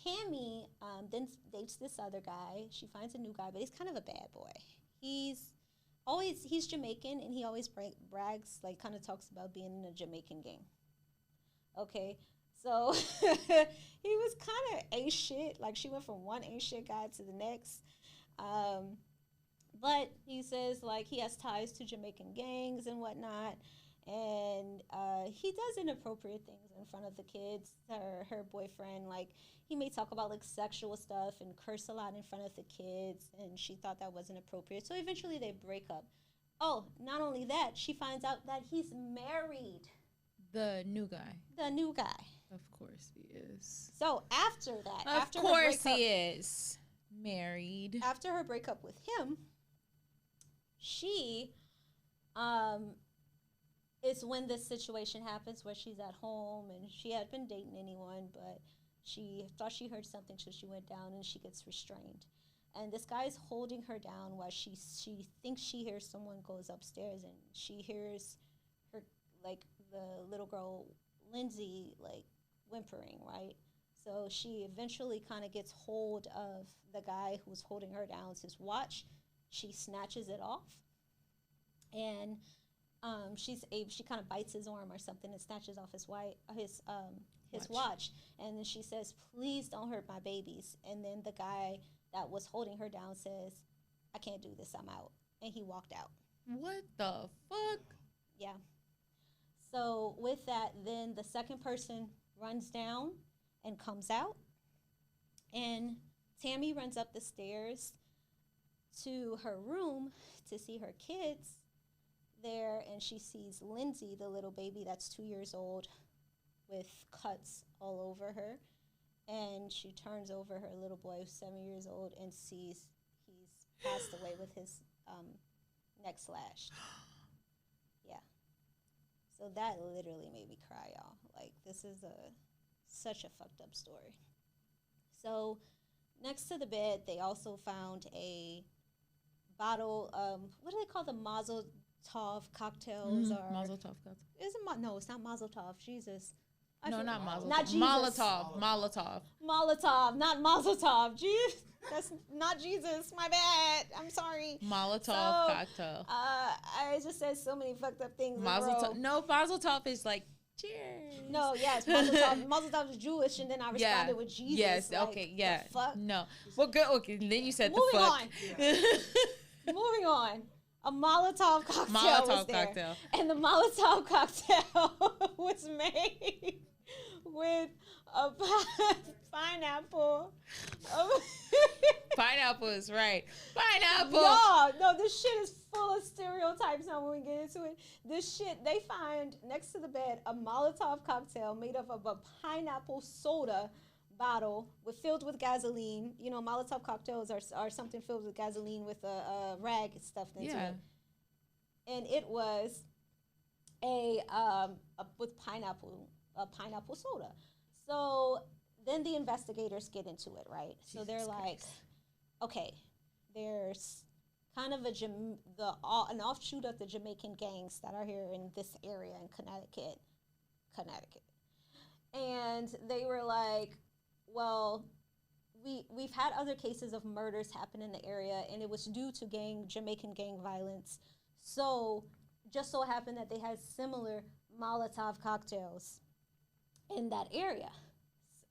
Tammy then dates this other guy. She finds a new guy, but he's kind of a bad boy. He's Jamaican, and he always brags, like, kind of talks about being in a Jamaican gang. Okay, so he was kind of ain't shit. Like, she went from one ain't shit guy to the next. But he says, like, he has ties to Jamaican gangs and whatnot. And he does inappropriate things in front of the kids, her boyfriend. Like, he may talk about, like, sexual stuff and curse a lot in front of the kids, and she thought that wasn't appropriate. So eventually they break up. Oh, not only that, she finds out that he's married. The new guy. The new guy. Of course he is. So after that, Of course he is married. After her breakup with him, she it's when this situation happens where she's at home, and she had been dating anyone, but she thought she heard something, so she went down, and she gets restrained. And this guy's holding her down while she thinks she hears someone goes upstairs, and she hears her, like, the little girl Lindsay, like, whimpering, right? So she eventually kind of gets hold of the guy who's holding her down, his watch. She snatches it off, and she kind of bites his arm or something and snatches off his watch. And then she says, please don't hurt my babies. And then the guy that was holding her down says, I can't do this, I'm out. And he walked out. What the fuck? Yeah. So with that, then the second person runs down and comes out. And Tammy runs up the stairs to her room to see her kids there, and she sees Lindsay, the little baby that's 2 years old, with cuts all over her. And she turns over her little boy, who's 7 years old, and sees he's passed away with his neck slashed. Yeah. So that literally made me cry, y'all. Like, this is such a fucked up story. So next to the bed, they also found a bottle. What do they call the Mazel Tov cocktails? Or Mazel Tov cocktail. No, it's not Mazel Tov. Jesus. No, not Mazel Tov. Not Jesus. Molotov. Molotov, not Mazel Tov. Jesus, that's not Jesus. My bad. I'm sorry. Molotov cocktail. I just said so many fucked up things. Mazel Tov. No, Mazel Tov is like cheers. No, yes, Mazel Tov. Mazel Tov is Jewish, and then I responded with Jesus. Yes. Like, okay. Yeah. The fuck? No. Well, good. Okay. And then you said Moving the fuck. On. Moving on. A Molotov cocktail was there. And the Molotov cocktail was made with a pineapple. Pineapple is right. Pineapple. Y'all, no, this shit is full of stereotypes now when we get into it. This shit, they find next to the bed a Molotov cocktail made up of a pineapple soda bottle filled with gasoline. You know, Molotov cocktails are something filled with gasoline with a rag stuffed into it. And it was with pineapple soda. So then the investigators get into it, right? Jesus so they're like, Christ. Okay, there's kind of an offshoot of the Jamaican gangs that are here in this area in Connecticut. And they were like, well, we've had other cases of murders happen in the area, and it was due to Jamaican gang violence. So just so happened that they had similar Molotov cocktails in that area,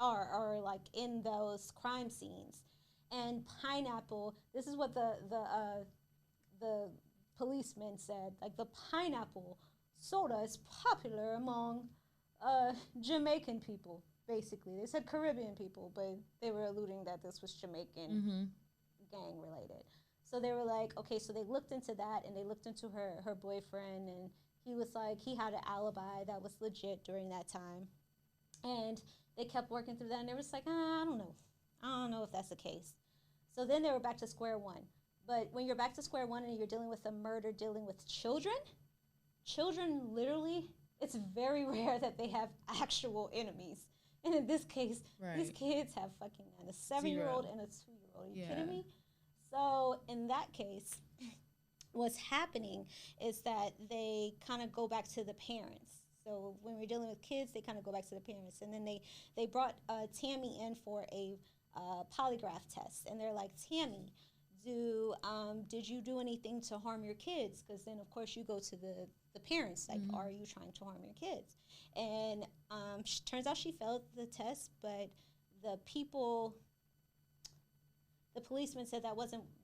or like in those crime scenes. And pineapple, this is what the policemen said, like, the pineapple soda is popular among Jamaican people, basically. They said Caribbean people, but they were alluding that this was Jamaican gang related. So they were like, okay, so they looked into that, and they looked into her boyfriend, and he was like, he had an alibi that was legit during that time. And they kept working through that, and they were just like, I don't know. I don't know if that's the case. So then they were back to square one. But when you're back to square one and you're dealing with a murder, dealing with children literally, it's very rare that they have actual enemies. And in this case, these kids have fucking a 7-year-old and a 2-year-old. Are you kidding me? So in that case, what's happening is that they kind of go back to the parents. So when we're dealing with kids, they kind of go back to the parents. And then they brought Tammy in for a polygraph test. And they're like, Tammy, did you do anything to harm your kids? Because then, of course, you go to the parents, like, are you trying to harm your kids? And turns out she failed the test, but the policeman said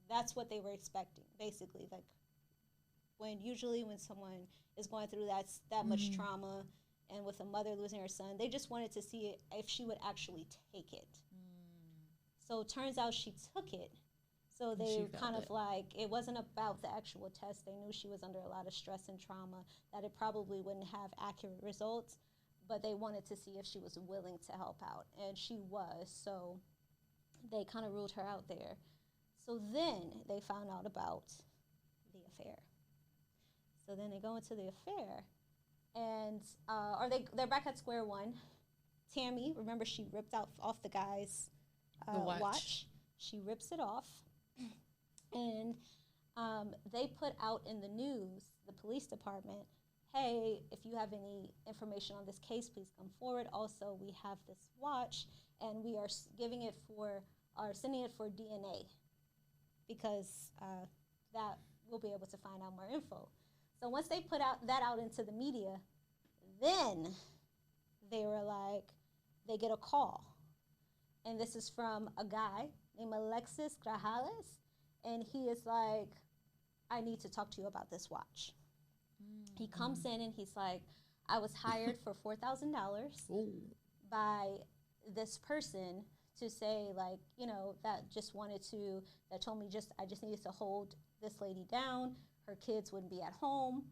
that's what they were expecting, basically. Like, usually when someone is going through that much trauma, and with a mother losing her son, they just wanted to see if she would actually take it. So it turns out she took it. So they kind of like, it wasn't about the actual test. They knew she was under a lot of stress and trauma, that it probably wouldn't have accurate results, but they wanted to see if she was willing to help out. And she was, so they kind of ruled her out there. So then they found out about the affair. So then they go into the affair, and they're back at square one. Tammy, remember, she ripped off the guy's watch. She rips it off, and they put out in the news, the police department, hey, if you have any information on this case, please come forward. Also, we have this watch, and we are sending it for DNA, because that we'll be able to find out more info. So once they put that out into the media, then they were like, they get a call. And this is from a guy named Alexis Grajales. And he is like, I need to talk to you about this watch. He comes in and he's like, I was hired for $4,000 by this person to say, like, that told me I just needed to hold this lady down. Her kids wouldn't be at home.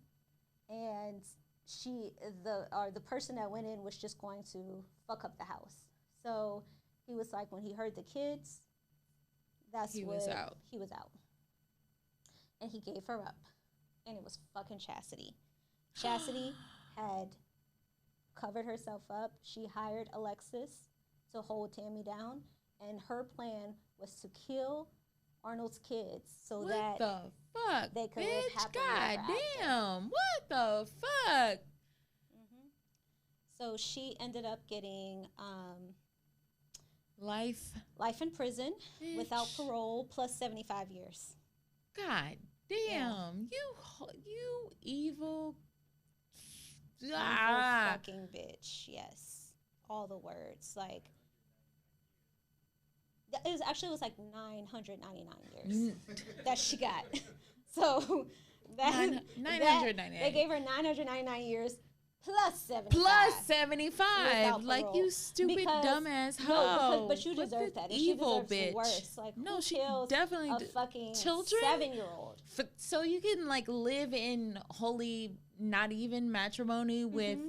And the person that went in was just going to fuck up the house. So he was like, when he heard the kids, he was out. And he gave her up. And it was fucking Chastity. Chastity had covered herself up. She hired Alexis to hold Tammy down. And her plan was to kill Arnold's kids so that the fuck, they could bitch, live happily ever after. Damn, what the fuck? So she ended up getting life in prison, bitch, without parole, plus 75 years. God damn, you evil fucking bitch. Yes, all the words. Like, it was like 999 years that she got. So that 999. They gave her 999 years plus 75. Plus 75. Like, you stupid dumbass hoe. No, but you deserve that. Evil she bitch. Worse. Like, no, she definitely a fucking children. 7-year-old. So you can like live in holy, not even matrimony with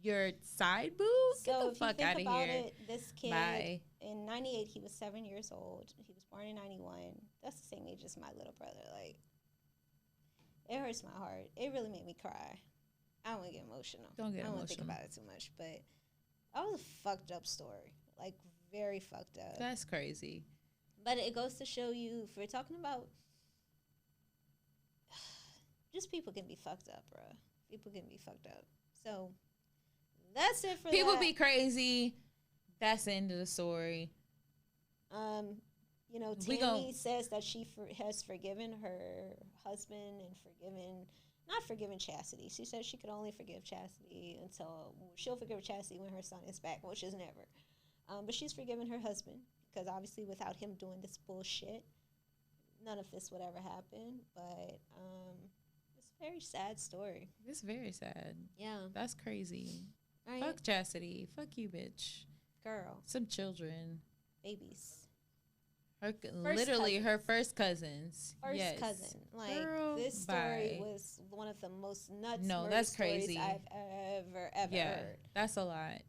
your side boo. Get the fuck out of here. This kid. Bye. In 98, he was 7 years old. He was born in 91. That's the same age as my little brother. Like, it hurts my heart. It really made me cry. I don't want to get emotional. I don't want to think about it too much. But that was a fucked up story. Like, very fucked up. That's crazy. But it goes to show you, if we're talking about, just people can be fucked up, bro. People can be fucked up. So that's it for people be crazy. That's the end of the story. Tammy says that she has forgiven her husband and not forgiven Chastity. She said she could only forgive Chastity until she'll forgive Chastity when her son is back, which is never. But she's forgiven her husband because obviously without him doing this bullshit, none of this would ever happen. But very sad story. It's very sad. Yeah. That's crazy. Right? Fuck Chastity. Fuck you, bitch. Girl. Some children. Babies. Literally her first cousins. First cousin. Like, girl, this story was one of the most nuts that's crazy. stories I've ever heard. That's a lot.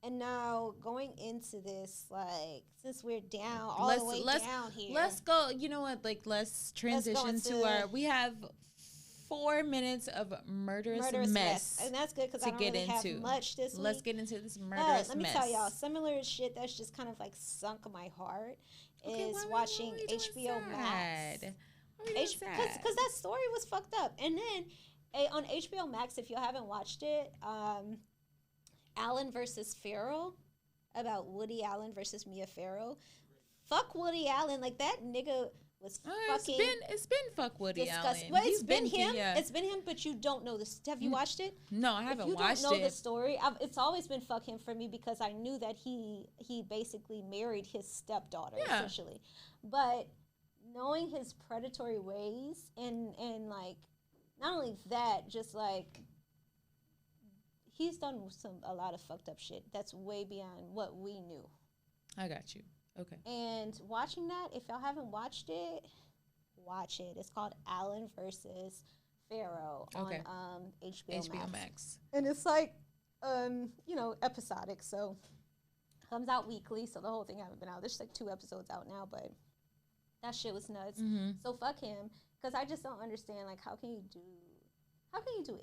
And now going into this, like, since we're down all the way down here, let's go. You know what? Like, let's transition to our. We have 4 minutes of murderous mess, and that's good because I don't really have much this week. Let's get into this murderous mess. Let me tell y'all, similar shit that's just kind of like sunk my heart is watching HBO Max. Because that story was fucked up, and then on HBO Max, if you haven't watched it, Allen versus Farrell, about Woody Allen versus Mia Farrow. Fuck Woody Allen, like that nigga was fucking. It's been fuck Woody Allen. Well, it's been him. It's been him, but you don't know this. Have you watched it? No, I haven't watched it. If you don't know the story, it's always been fuck him for me because I knew that he basically married his stepdaughter essentially, but knowing his predatory ways and like not only that, just like. He's done a lot of fucked up shit that's way beyond what we knew. I got you. Okay. And watching that, if y'all haven't watched it, watch it. It's called Allen versus Farrow on HBO Max. And it's like, episodic. So comes out weekly. So the whole thing hasn't been out. There's like 2 episodes out now, but that shit was nuts. Mm-hmm. So fuck him, because I just don't understand. Like, how can you do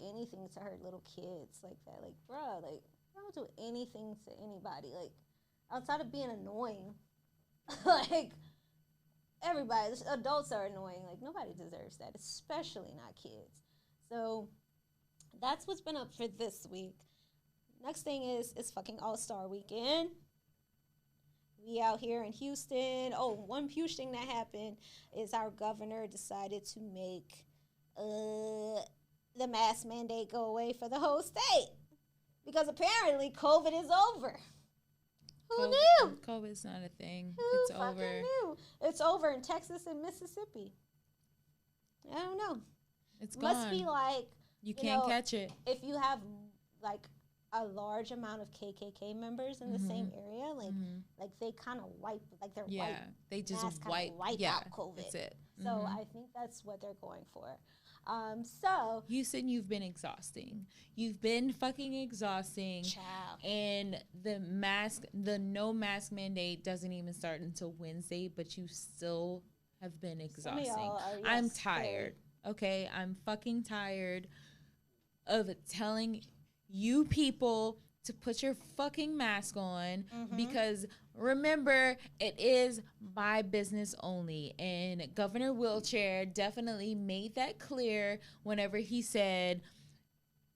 anything to hurt little kids like that? Like, bruh, like, I don't do anything to anybody. Like, outside of being annoying, like, everybody, adults are annoying. Like, nobody deserves that, especially not kids. So, that's what's been up for this week. Next thing is, it's fucking All-Star Weekend. We out here in Houston. Oh, one huge thing that happened is our governor decided to make, the mask mandate go away for the whole state because apparently COVID is over. Who knew? COVID's not a thing. It's over. Knew? It's over in Texas and Mississippi. I don't know. It's gone. Must be like you can't catch it. If you have like a large amount of KKK members in the same area, like they kind of wipe, like they're white. They just wipe out COVID. That's it. So I think that's what they're going for. So Houston, you've been exhausting. You've been fucking exhausting. Child. And the no mask mandate doesn't even start until Wednesday, but you still have been exhausting. I'm tired. Okay, I'm fucking tired of telling you people to put your fucking mask on because remember, it is by business only. And Governor Wheelchair definitely made that clear whenever he said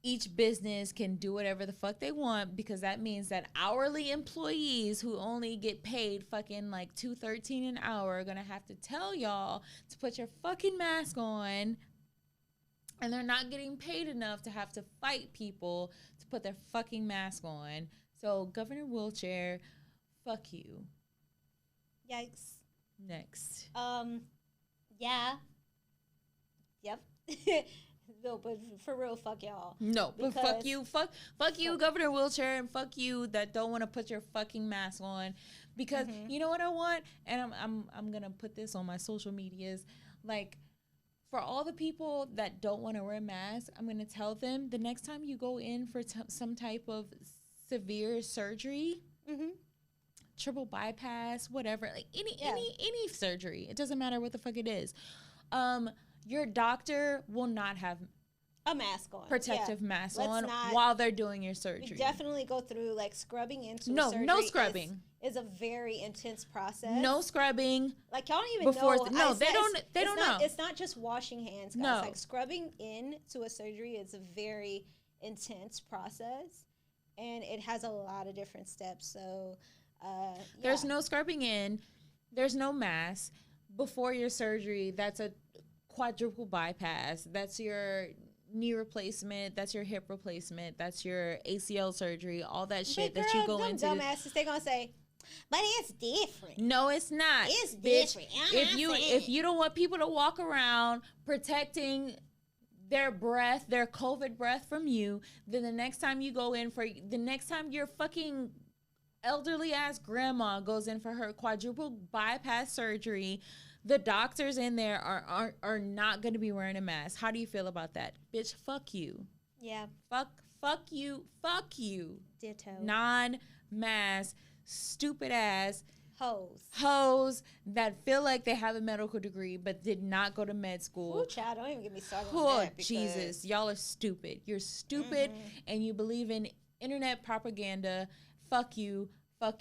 each business can do whatever the fuck they want, because that means that hourly employees who only get paid fucking like $2.13 an hour are gonna have to tell y'all to put your fucking mask on. And they're not getting paid enough to have to fight people to put their fucking mask on. So, Governor Wheelchair, fuck you. Yikes. Next. Yeah. Yep. No, but for real, fuck y'all. No, but fuck you. Fuck you, Governor Wheelchair, and fuck you that don't want to put your fucking mask on. Because you know what I want? And I'm going to put this on my social medias. Like, for all the people that don't want to wear masks, I'm going to tell them the next time you go in for some type of severe surgery, triple bypass, whatever, like any surgery, it doesn't matter what the fuck it is. Your doctor will not have a mask on, protective mask on while they're doing your surgery. We definitely go through like scrubbing into surgery. No scrubbing. Is a very intense process. No scrubbing. Like, y'all don't even know. They don't know. It's not just washing hands, guys. No. Like, scrubbing into a surgery is a very intense process, and it has a lot of different steps. So, there's no scrubbing in. There's no mask before your surgery. That's a quadruple bypass. That's your knee replacement, that's your hip replacement, that's your ACL surgery, all that shit that you go into. Dumbasses, they gonna say, but it's different. No, it's not. It's different. If you don't want people to walk around protecting their breath, their COVID breath from you. Then the next time you go in the next time your fucking elderly ass grandma goes in for her quadruple bypass surgery, the doctors in there are not going to be wearing a mask. How do you feel about that? Bitch, fuck you. Yeah. Fuck you. Ditto. Non-mask, stupid ass hoes that feel like they have a medical degree but did not go to med school. Ooh, child, don't even get me started on that. Jesus, y'all are stupid. You're stupid, and you believe in internet propaganda. Fuck you. I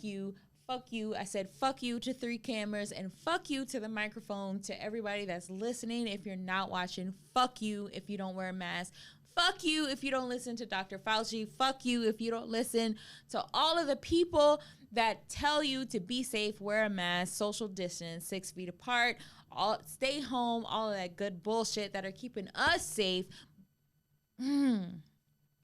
said fuck you to 3 cameras, and fuck you to the microphone, to everybody that's listening. If you're not watching, fuck you if you don't wear a mask. Fuck you if you don't listen to Dr. Fauci. Fuck you if you don't listen to all of the people that tell you to be safe, wear a mask, social distance, 6 feet apart, stay home, all of that good bullshit that are keeping us safe.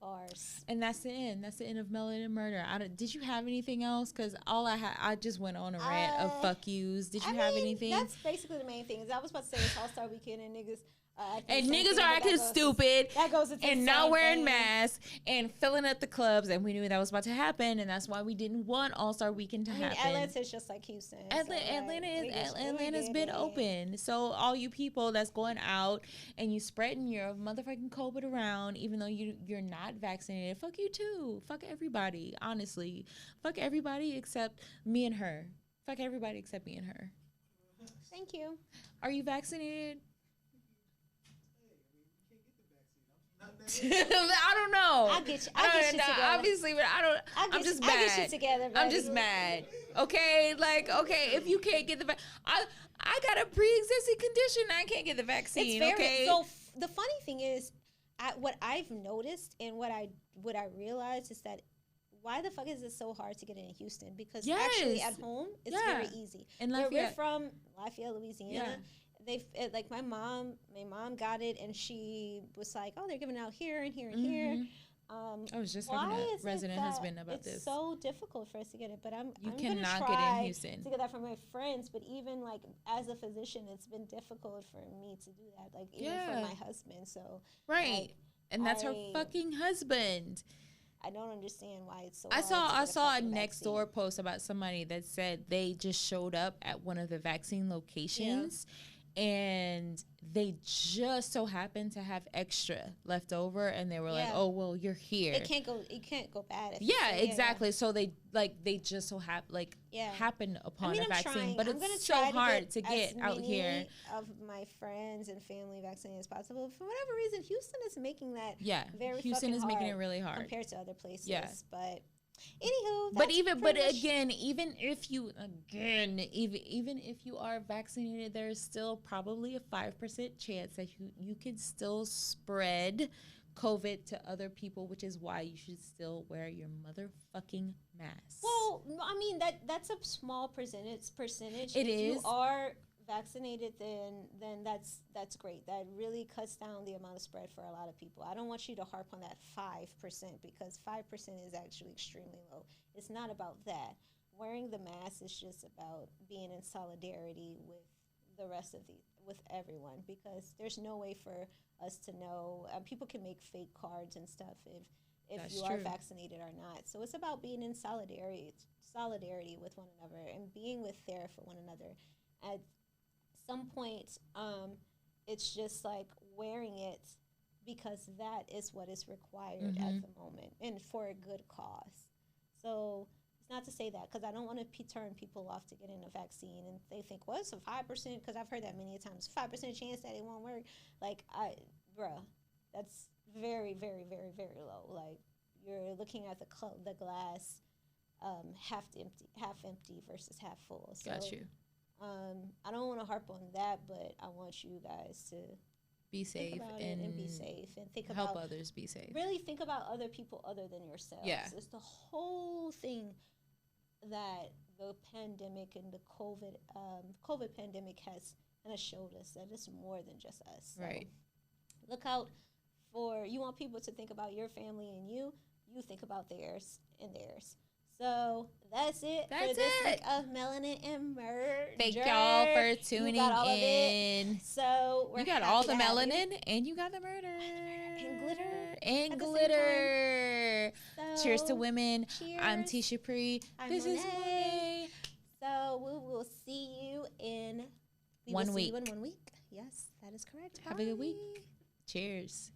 Bars. And that's the end. That's the end of Melanin Murder. Did you have anything else? Because I just went on a rant of fuck yous. Did you have anything? That's basically the main thing. I was about to say it's All-Star Weekend and niggas. And niggas are acting stupid and not wearing masks and filling up the clubs, and we knew that was about to happen, and that's why we didn't want All-Star Weekend to happen. Atlanta's just like Houston. Atlanta's been open, so all you people that's going out and you spreading your motherfucking COVID around, even though you're not vaccinated, fuck you too. Fuck everybody, honestly. Fuck everybody except me and her. Fuck everybody except me and her. Thank you. Are you vaccinated? I don't know. I'll get you together. Obviously, but I'm just mad. I'll get you together, buddy. I'm just mad. Okay, if you can't get the vaccine, I got a pre-existing condition. I can't get the vaccine. So the funny thing is, what I've noticed and what I realized is that why the fuck is it so hard to get in Houston? Because actually at home it's very easy. And we're from Lafayette, Louisiana. Yeah. Like my mom got it, and she was like, "Oh, they're giving out here and here and here." I was just talking to a resident husband about this. It's so difficult for us to get it, but I'm cannot gonna try get in Houston to get that from my friends. But even like as a physician, it's been difficult for me to do that. Like even for my husband. So and that's her fucking husband. I don't understand why it's so. I saw a Nextdoor post about somebody that said they just showed up at one of the vaccine locations. Yeah. And they just so happened to have extra left over, and they were like, "Oh, well, you're here. It can't go bad." Exactly. So they just so happened upon a vaccine, but it's so hard to get out here. Of my friends and family vaccinated as possible. For whatever reason, Houston is making that very Houston is making it really hard compared to other places. Yeah. But anywho, even if you are vaccinated, there's still probably a 5% chance that you could still spread COVID to other people, which is why you should still wear your motherfucking mask. Well, I mean that's a small percentage. If you are vaccinated, then that's great. That really cuts down the amount of spread for a lot of people. I don't want you to harp on that 5% because 5% is actually extremely low. It's not about that. Wearing the mask is just about being in solidarity with the rest of with everyone, because there's no way for us to know. People can make fake cards and stuff if you are vaccinated or not. So it's about being in solidarity with one another and being there for one another. At some point, it's just like wearing it because that is what is required at the moment and for a good cause. So it's not to say that, because I don't want to turn people off to getting a vaccine and they think, well, it's a 5%, because I've heard that many times, 5% chance that it won't work. Like, that's very, very, very, very low. Like, you're looking at the glass half empty versus half full. So, got you. I don't want to harp on that, but I want you guys to be safe and be safe and help others be safe. Really think about other people other than yourselves. Yeah. It's the whole thing that the pandemic and the COVID pandemic has kind of showed us, that it's more than just us. So right. Look out you want people to think about your family and you think about theirs and theirs. So that's it for this week of Melanin and Murder. Thank y'all for tuning in. So you got all the melanin and you got the murder and glitter. So, cheers to women. Cheers. I'm Tisha Pree. This is Monee. So we will see you in 1 week. See you in 1 week. Yes, that is correct. Have a good week. Cheers.